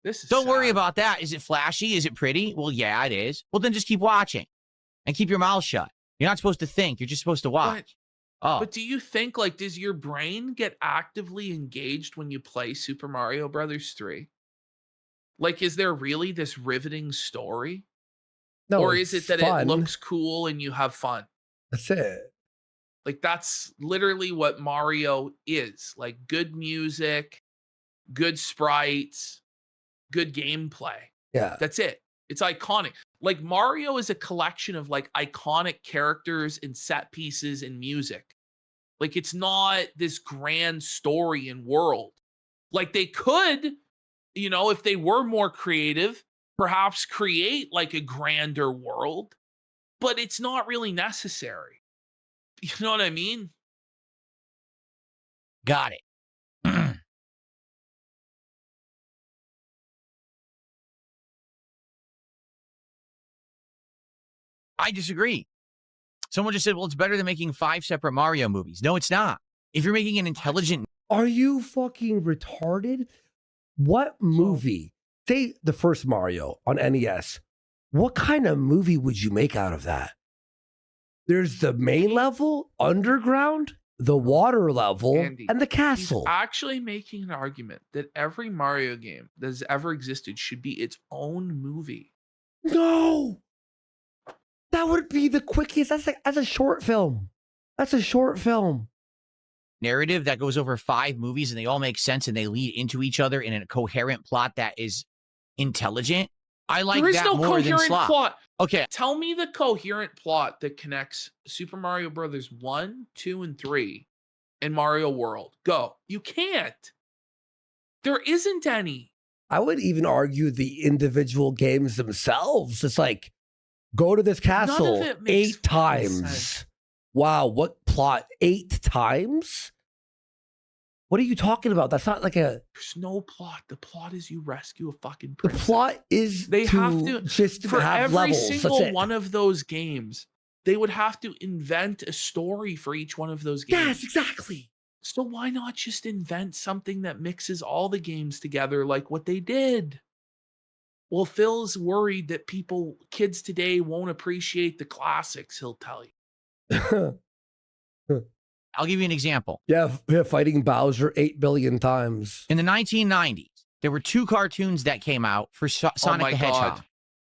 This is Don't worry sad. about that. Is it flashy? Is it pretty? Well, yeah, it is. Well, then just keep watching and keep your mouth shut. You're not supposed to think. You're just supposed to watch. But do you think, like, does your brain get actively engaged when you play Super Mario Brothers 3? Like, is there really this riveting story? No, Or is it it's that fun. it looks cool and you have fun? That's it. Like, that's literally what Mario is. Like, good music, good sprites, good gameplay. Yeah. That's it. It's iconic. Like, Mario is a collection of like iconic characters and set pieces and music. Like, it's not this grand story and world. Like, they could, if they were more creative, perhaps create like a grander world, but it's not really necessary. You know what I mean? Got it. I disagree. Someone just said, well, it's better than making 5 separate Mario movies. No, it's not. If you're making an intelligent... Are you fucking retarded? What movie? Say the first Mario on NES. What kind of movie would you make out of that? There's the main level, underground, the water level, Andy, and the He's castle. actually making an argument that every Mario game that has ever existed should be its own movie. No! That would be the quickest. That's a short film. That's a short film. narrative that goes over 5 movies and they all make sense and they lead into each other in a coherent plot that is intelligent. I like There is that no more than coherent slop. plot. Okay. Tell me the coherent plot that connects Super Mario Brothers 1, 2, and 3 and Mario World. Go. You can't. There isn't any. I would even argue the individual games themselves. It's like, go to this castle it makes 8 times. sense. Wow, what plot? 8 times? What are you talking about? That's not like a... There's no plot. The plot is you rescue a fucking The princess. plot is They have to just for have every levels. That's single it. one of those games. they would have to invent a story for each one of those games. Yes, exactly. So why not just invent something that mixes all the games together like what they did? Well, Phil's worried that kids today won't appreciate the classics, he'll tell you. I'll give you an example. Yeah, fighting Bowser 8 billion times. In the 1990s, there were 2 cartoons that came out for Sonic the Hedgehog.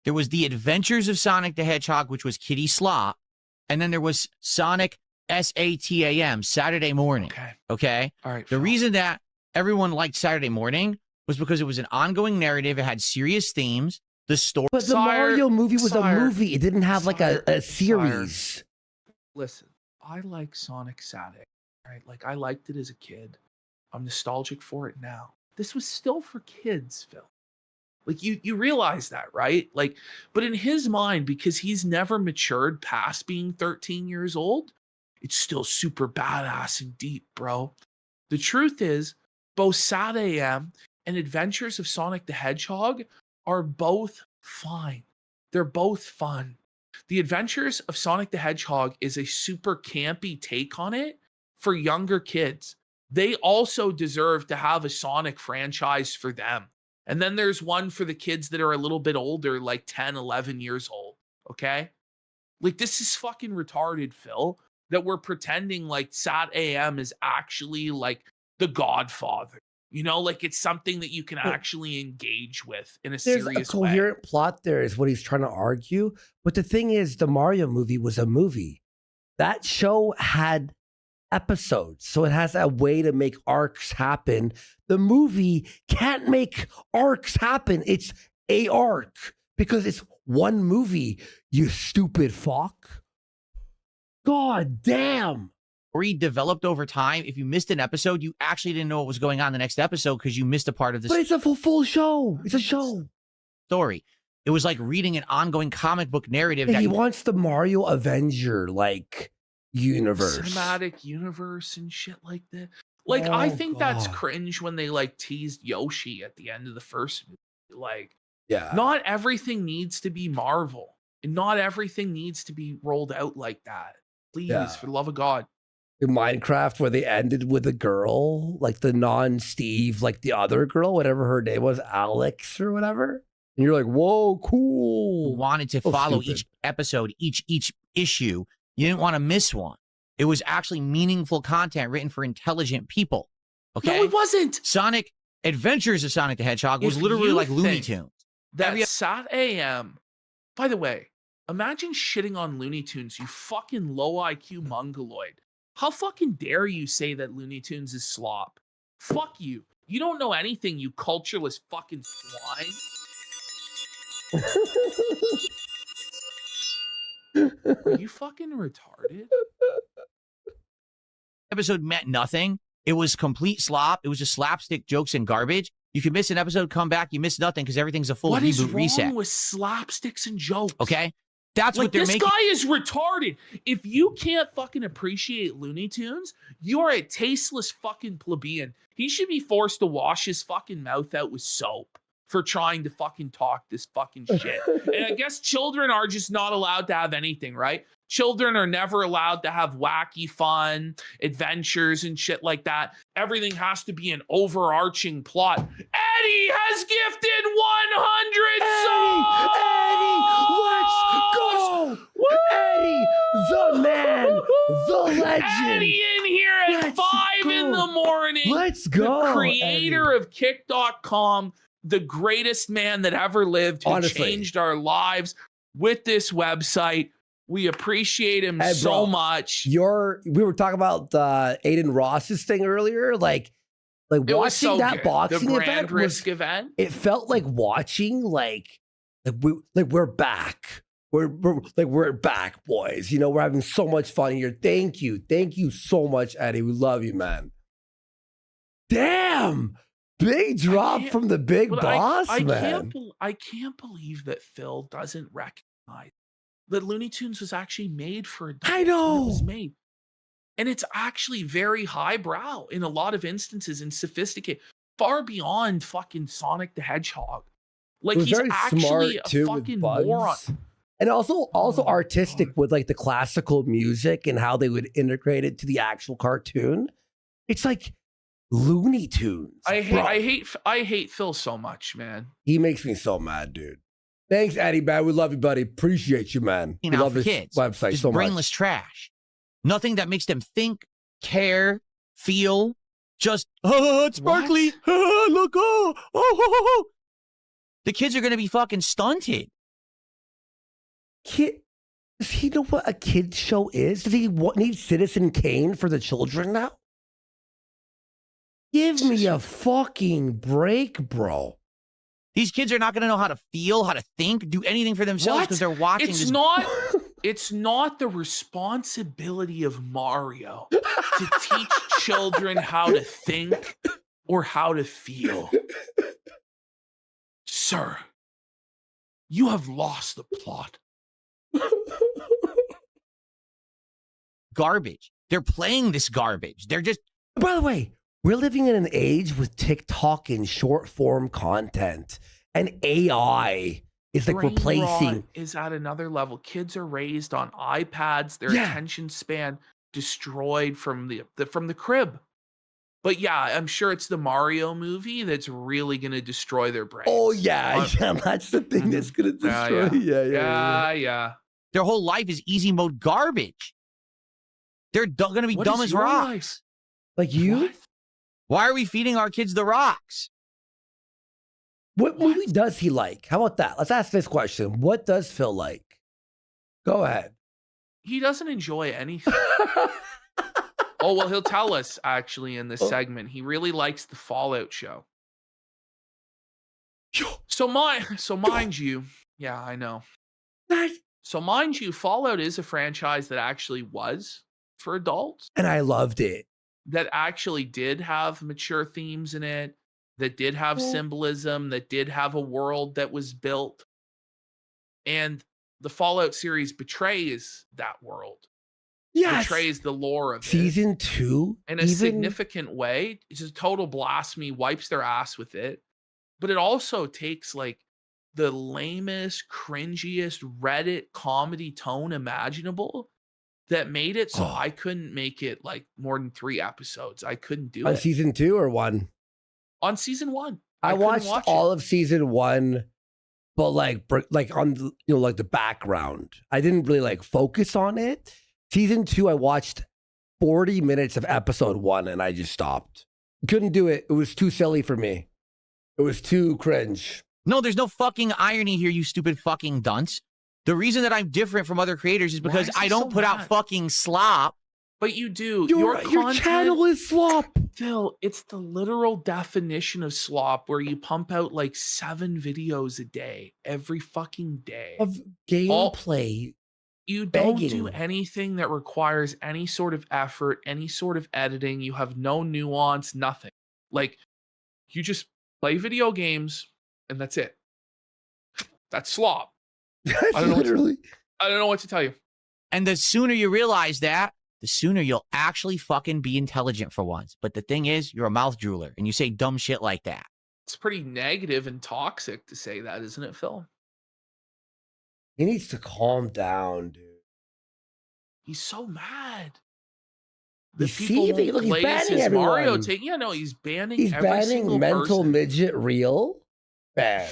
There was The Adventures of Sonic the Hedgehog, which was Kitty Slot, and then there was Sonic SATAM, Saturday Morning. Okay? All right. The reason that everyone liked Saturday Morning was because it was an ongoing narrative. It had serious themes. The story. But the Mario movie was a movie. It didn't have like a series. Listen, I like Sonic Saturday, right? Like I liked it as a kid. I'm nostalgic for it now. This was still for kids, Phil. Like you realize that, right? Like, but in his mind, because he's never matured past being 13 years old, it's still super badass and deep, bro. The truth is, both Sad AM and Adventures of Sonic the Hedgehog are both fine. They're both fun. The Adventures of Sonic the Hedgehog is a super campy take on it for younger kids. They also deserve to have a Sonic franchise for them. And then there's one for the kids that are a little bit older, like 10, 11 years old. Okay? Like, this is fucking retarded, Phil, that we're pretending like Sat AM is actually like The Godfather. You know, like it's something that you can actually engage with in a serious way. There's a coherent plot there is what he's trying to argue. But the thing is, the Mario movie was a movie. That show had episodes, so it has a way to make arcs happen. The movie can't make arcs happen. It's a arc because it's one movie, you stupid fuck. God damn. Or he developed over time. If you missed an episode, you actually didn't know what was going on the next episode because you missed a part of this. But it's a full show. It's a show. Story. It was like reading an ongoing comic book narrative. He wants the Mario Avenger like universe, cinematic universe and shit like that. Like, I think that's cringe when they like teased Yoshi at the end of the first movie. Like, yeah, not everything needs to be Marvel, and not everything needs to be rolled out like that. Please, for the love of God. In Minecraft, where they ended with a girl, like the non-Steve, like the other girl, whatever her name was, Alex or whatever. And you're like, whoa, cool. Wanted to follow each episode, each issue. You didn't want to miss one. It was actually meaningful content written for intelligent people. Okay? No, it wasn't. Sonic Adventures of Sonic the Hedgehog was literally like Looney Tunes. That Sat AM, by the way, imagine shitting on Looney Tunes, you fucking low IQ mongoloid. How fucking dare you say that Looney Tunes is slop? Fuck you. You don't know anything, you cultureless fucking swine. Are you fucking retarded? Episode meant nothing. It was complete slop. It was just slapstick jokes and garbage. You could miss an episode, come back, you miss nothing because everything's a full reboot reset. What is wrong with slapsticks and jokes? Okay? That's like what they're making. This guy is retarded. If you can't fucking appreciate Looney Tunes, you are a tasteless fucking plebeian. He should be forced to wash his fucking mouth out with soap for trying to fucking talk this fucking shit. And I guess children are just not allowed to have anything, right? Children are never allowed to have wacky fun, adventures and shit like that. Everything has to be an overarching plot. Eddie has gifted 100 songs! Eddie, let's go! Woo! Eddie, the man, the legend. Eddie in here at 5 in the morning. Let's go. The creator of Kick.com, the greatest man that ever lived, who changed our lives with this website. We appreciate him so much. We were talking about Aiden Ross's thing earlier. Like watching that boxing event event. It felt like watching we're back. We're back, boys. You know, we're having so much fun here. Thank you so much, Eddie. We love you, man. Damn, big drop from the big boss, man. I can't believe that Phil doesn't recognize that Looney Tunes was actually made for adults. I know. It was made. And it's actually very highbrow in a lot of instances and sophisticated, far beyond fucking Sonic the Hedgehog. Like, he's actually a fucking moron. And also artistic with like the classical music and how they would integrate it to the actual cartoon. It's like Looney Tunes. I bro. hate Phil so much, man. He makes me so mad, dude. Thanks, Eddie, man. We love you, buddy. Appreciate you, man. We love for this kids. website Just so brainless much. trash. Nothing that makes them think, care, feel. Just, oh, it's sparkly. Oh, look, oh. The kids are going to be fucking stunted. Does he know what a kid's show is? Does he need Citizen Kane for the children now? Give me a fucking break, bro. These kids are not going to know how to feel, how to think, do anything for themselves because they're watching It's this. It's not the responsibility of Mario to teach children how to think or how to feel. Sir, you have lost the plot. Garbage. They're playing this garbage. They're just. By the way, we're living in an age with TikTok and short form content, and AI is like Brain replacing. rot is at another level. Kids are raised on iPads. Their attention span destroyed from the crib. But yeah, I'm sure it's the Mario movie that's really going to destroy their brains. Oh yeah, that's the thing that's going to destroy. Yeah. Their whole life is easy mode garbage. They're going to be dumb as rocks. Life? Like you? What? Why are we feeding our kids the rocks? What movie does he like? How about that? Let's ask this question. What does Phil like? Go ahead. He doesn't enjoy anything. Oh, well, he'll tell us actually in this segment. He really likes the Fallout show. So mind you, yeah, I know. So mind you, Fallout is a franchise that actually was for adults. And I loved it. That actually did have mature themes in it, that did have symbolism, that did have a world that was built. And the Fallout series betrays that world. Yes. Betrays the lore of Season 2 in a significant way. It's a total blasphemy, wipes their ass with it. But it also takes like the lamest, cringiest Reddit comedy tone imaginable that made it so I couldn't make it like more than 3 episodes. I couldn't do it. On season 2 or 1? On season 1. I watched all of season 1, but like on like the background. I didn't really like focus on it. Season 2, I watched 40 minutes of episode 1 and I just stopped. Couldn't do it. It was too silly for me. It was too cringe. No, there's no fucking irony here, you stupid fucking dunce. The reason that I'm different from other creators is because I don't put out fucking slop. But you do. Your channel is slop. Phil, it's the literal definition of slop where you pump out like 7 videos a day, every fucking day. Of gameplay. You don't do anything that requires any sort of effort, any sort of editing. You have no nuance, nothing. Like, you just play video games and that's it. That's slop. I don't know what to tell you. And the sooner you realize that, the sooner you'll actually fucking be intelligent for once. But the thing is, you're a mouth drooler and you say dumb shit like that. It's pretty negative and toxic to say that, isn't it, Phil? He needs to calm dude. He's so mad. He's banning everyone. Mario take. Yeah, no, he's banning. He's banning mental midget real. Bad.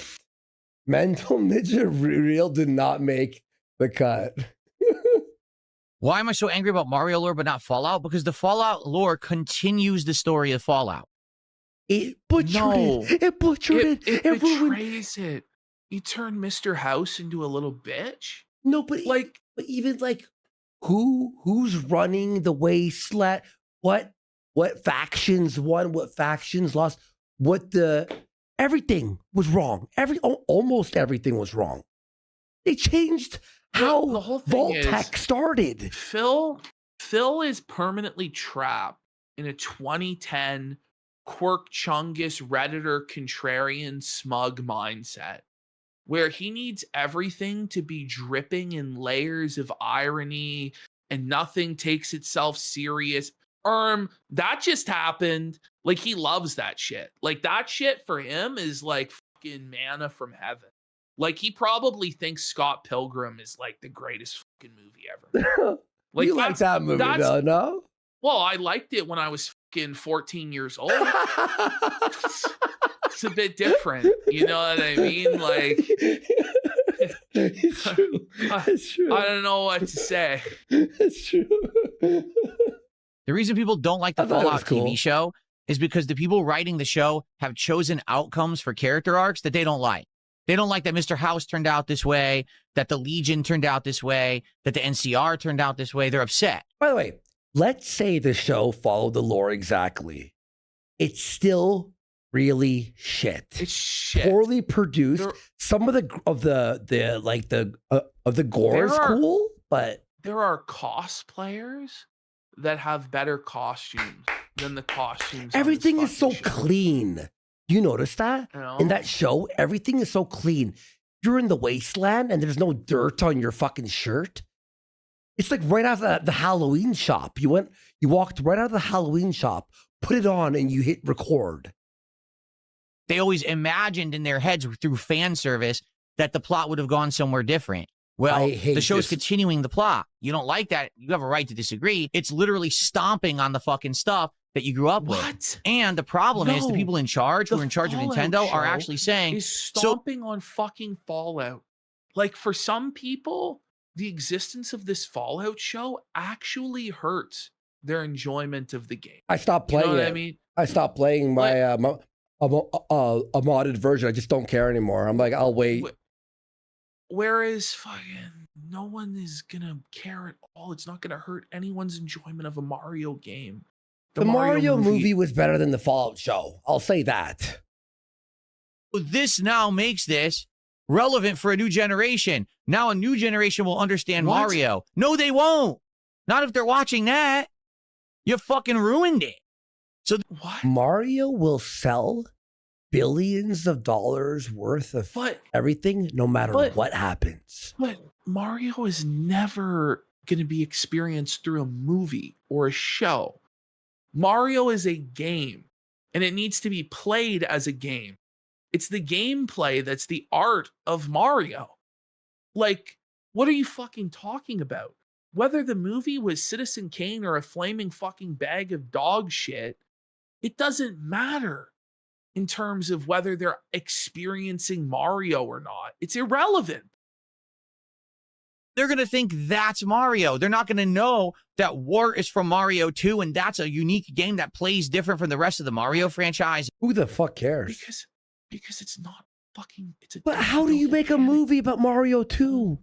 Mental midget real did not make the cut. Why am I so angry about Mario lore but not Fallout? Because the Fallout lore continues the story of Fallout. It butchered it. It butchered it. It betrays it. You turn Mr. House into a little bitch. No, but even like who's running the wasteland? What factions won? What factions lost? Everything was wrong. Almost everything was wrong. They changed how the whole thing Vault-Tec started. Phil is permanently trapped in a 2010 Quirk Chungus Redditor contrarian smug mindset where he needs everything to be dripping in layers of irony and nothing takes itself serious. That just happened. Like, he loves that shit. Like, that shit for him is like fucking manna from heaven. Like he probably thinks Scott Pilgrim is like the greatest fucking movie ever. You like that movie though, no? Well, I liked it when I was fucking 14 years old. It's a bit different. You know what I mean? Like, it's true. It's true. I don't know what to say. It's true. The reason people don't like the I thought it Fallout was cool. TV show is because the people writing the show have chosen outcomes for character arcs that they don't like. They don't like that Mr. House turned out this way, that the Legion turned out this way, that the NCR turned out this way. They're upset. By the way, let's say the show followed the lore exactly. It's still really shit. It's shit. Poorly produced. There- Some of the gore is There are- cool, but There are cosplayers that have better costumes than the costumes. on this everything is so fucking show. clean. You notice that? You know? In that show, everything is so clean. You're in the wasteland and there's no dirt on your fucking shirt. It's like right out of the Halloween shop. You walked right out of the Halloween shop, put it on, and you hit record. They always imagined in their heads through fan service that the plot would have gone somewhere different. Well, I hate the show's this. continuing the plot. You don't like that. You have a right to disagree. It's literally stomping on the fucking stuff that you grew up with. What? And the problem is the No. people in charge who The are in charge of Fallout Nintendo are show actually saying, is stomping on fucking Fallout. Like for some people, the existence of this Fallout show actually hurts their enjoyment of the game. I stopped You know playing what it. I mean? I stopped playing my a modded version. I just don't care anymore. I'm like, I'll wait. Whereas fucking no one is gonna care at all. It's not gonna hurt anyone's enjoyment of a Mario game. The Mario movie was better than the Fallout show. I'll say that. this now makes this relevant for a new generation. Now a new generation will understand What? Mario. No, they won't. Not if they're watching that. You fucking ruined it. So What? Mario will sell billions of dollars worth of But everything, no matter but- what happens. But Mario is never going to be experienced through a movie or a show. Mario is a game, and it needs to be played as a game. It's the gameplay that's the art of Mario. Like, what are you fucking talking about? Whether the movie was Citizen Kane or a flaming fucking bag of dog shit, it doesn't matter in terms of whether they're experiencing Mario or not. It's irrelevant. they're going to think that's Mario. They're not going to know that War is from Mario 2 and that's a unique game that plays different from the rest of the Mario franchise. Who the fuck cares? Because it's not fucking. It's a. But how do you make a movie about Mario 2?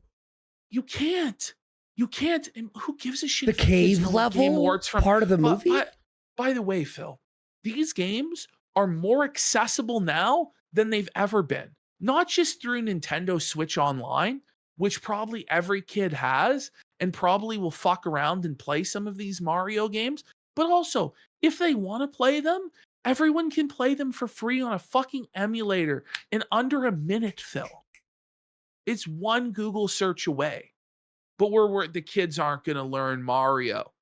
You can't. You can't. And who gives a shit? The if kids know cave what Game level Awards from part of the But- movie? by the way, Phil, these games are more accessible now than they've ever been. Not just through Nintendo Switch Online, which probably every kid has and probably will fuck around and play some of these Mario games, but also if they want to play them, everyone can play them for free on a fucking emulator in under a minute, Phil. It's one Google search away. But where the kids aren't going to learn Mario.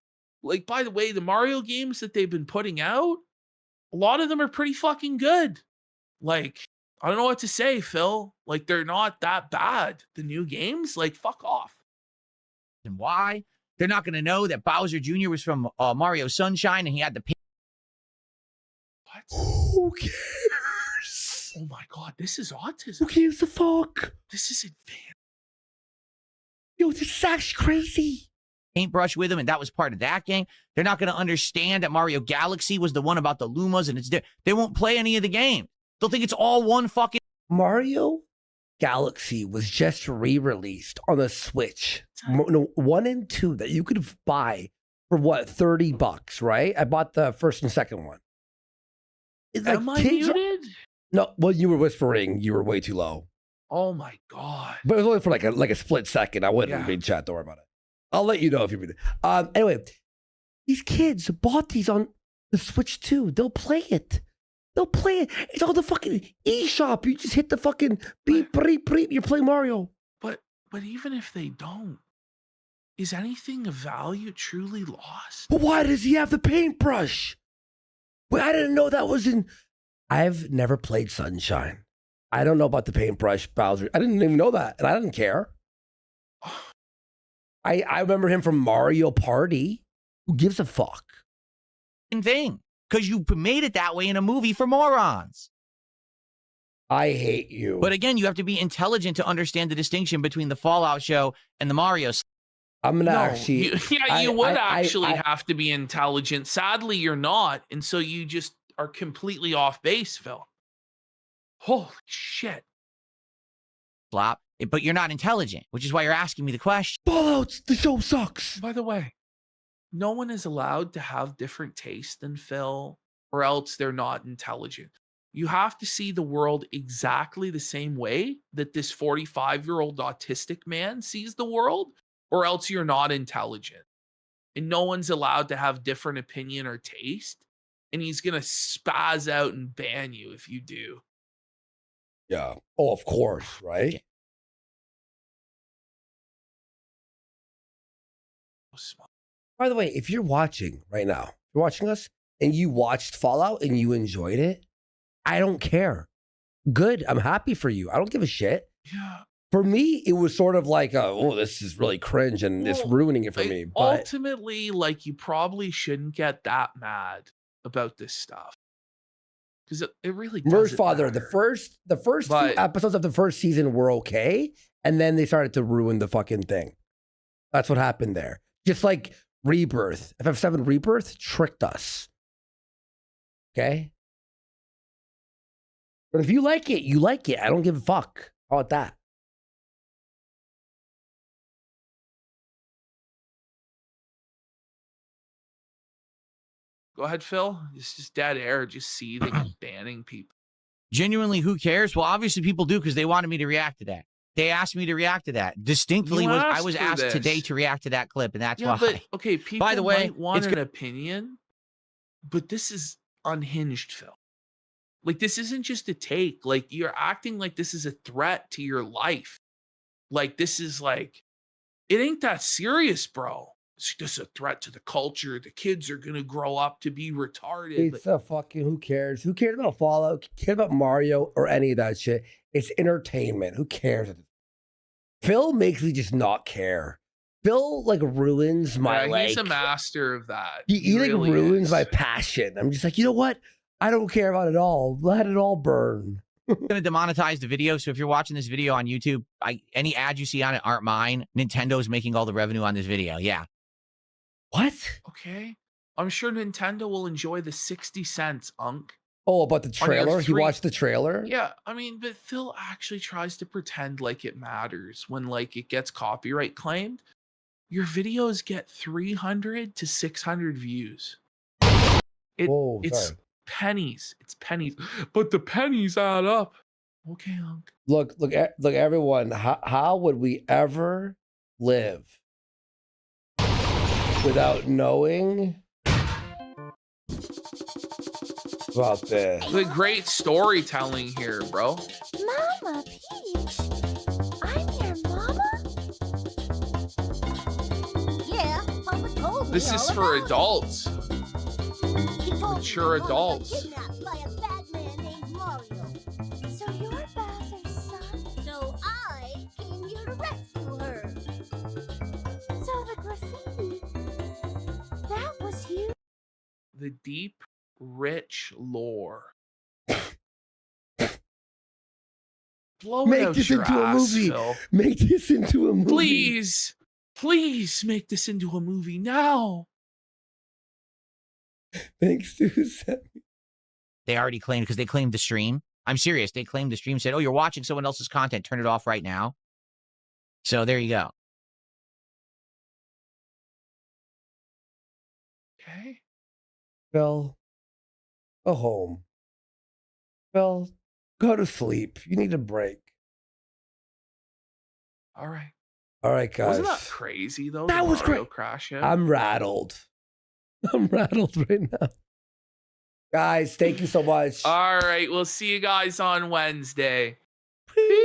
Like, by the way, the Mario games that they've been putting out, a lot of them are pretty fucking good. Like, I don't know what to say, Phil. Like, they're not that bad. The new games, like, fuck off. And why? They're not going to know that Bowser Jr. was from Mario Sunshine and he had the pink. What? Who cares? Oh my God, this is Who autism. gives a fuck? This is advanced. Yo, this is actually crazy. paintbrush with him, and that was part of that game. They're not going to understand that Mario Galaxy was the one about the Lumas, and they won't play any of the games. They'll think it's all one fucking. Mario Galaxy was just re-released on the Switch. No, 1 and 2 that you could buy for what, $30, right? I bought the first and second one. It's Am I kids are- muted? No, well, you were whispering. You were way too low. Oh my God. But it was only for like a split second. I wouldn't Yeah. read chat. Don't worry about it. I'll let you know if you read it. Anyway, these kids bought these on the Switch too. They'll play it. They'll play it. It's all the fucking eShop. You just hit the fucking beep, beep, beep. You play Mario. But even if they don't, is anything of value truly lost? But why does he have the paintbrush? Well, I didn't know that was in. I've never played Sunshine. I don't know about the paintbrush Bowser. I didn't even know that, and I didn't care. I remember him from Mario Party. Who gives a fuck? Thing, because you made it that way in a movie for morons. I hate you. But again, you have to be intelligent to understand the distinction between the Fallout show and the Mario. I'm gonna No, actually. you would actually have to be intelligent. Sadly, you're not, and so you just are completely off base, Phil. Holy shit! Flop, but you're not intelligent, which is why you're asking me the question. Fallout, the show sucks. By the way, no one is allowed to have different taste than Phil, or else they're not intelligent. You have to see the world exactly the same way that this 45-year-old autistic man sees the world, or else you're not intelligent. And no one's allowed to have different opinion or taste. And he's going to spaz out and ban you if you do. Yeah. Oh, of course, right? By the way, if you're watching right now, you're watching us, and you watched Fallout and you enjoyed it, I don't care. Good. I'm happy for you. I don't give a shit. Yeah. For me, it was sort of like, oh, this is really cringe and it's ruining it for me. But ultimately, like, you probably shouldn't get that mad about this stuff. Because it really doesn't Merge Father, matter. the first few episodes of the first season were okay, and then they started to ruin the fucking thing. That's what happened there. Just like Rebirth. FF7 Rebirth tricked us. Okay? But if you like it, you like it. I don't give a fuck. How about that? Go ahead, Phil. It's just dead air, just seething and banning people. Genuinely, who cares? Well, obviously people do because they wanted me to react to that. They asked me to react to that. Distinctly, I was asked today to react to that clip, and that's why. But, okay, people by the way, might want an opinion, but this is unhinged, Phil. Like, this isn't just a take. Like, you're acting like this is a threat to your life. Like, this is like, it ain't that serious, bro. It's just a threat to the culture. The kids are going to grow up to be retarded. It's a fucking, who cares? Who cares about Fallout? Who cares about Mario or any of that shit? It's entertainment. Who cares? Phil makes me just not care. Phil, like, ruins my, he's a master of that. He really like, ruins is. my passion. I'm just like, you know what? I don't care about it all. Let it all burn. I'm going to demonetize the video. So if you're watching this video on YouTube, any ads you see on it aren't mine. Nintendo's making all the revenue on this video. Yeah. What? Okay. I'm sure Nintendo will enjoy the 60 cents, Unk. Oh, about the trailer? He watched the trailer? Yeah, I mean, but Phil actually tries to pretend like it matters when, like, it gets copyright claimed. Your videos get 300 to 600 views. It's pennies. It's pennies. But the pennies add up. Okay, Unk. Look, everyone. How would we ever live without knowing about this? The great storytelling here, bro. Mama Peach, I'm your mama? Yeah, Papa told me. This is for adults. Mature adults. By a bad man named Mario. So you're Bowser's son? So I came here to rescue her. So the graffiti, that was you? The deep, rich lore. Blow Make it out this your into a ass, movie. Phil. Make this into a movie. Please make this into a movie now. Thanks to They already claimed, because they claimed the stream. I'm serious. They claimed the stream, said, oh, you're watching someone else's content. Turn it off right now. So there you go. Okay. Phil, go home. Phil, go to sleep. You need a break. All right. All right, guys. Wasn't that crazy, though? That was Mario great. Crash out? I'm rattled. I'm rattled right now. Guys, thank you so much. All right. We'll see you guys on Wednesday. Peace.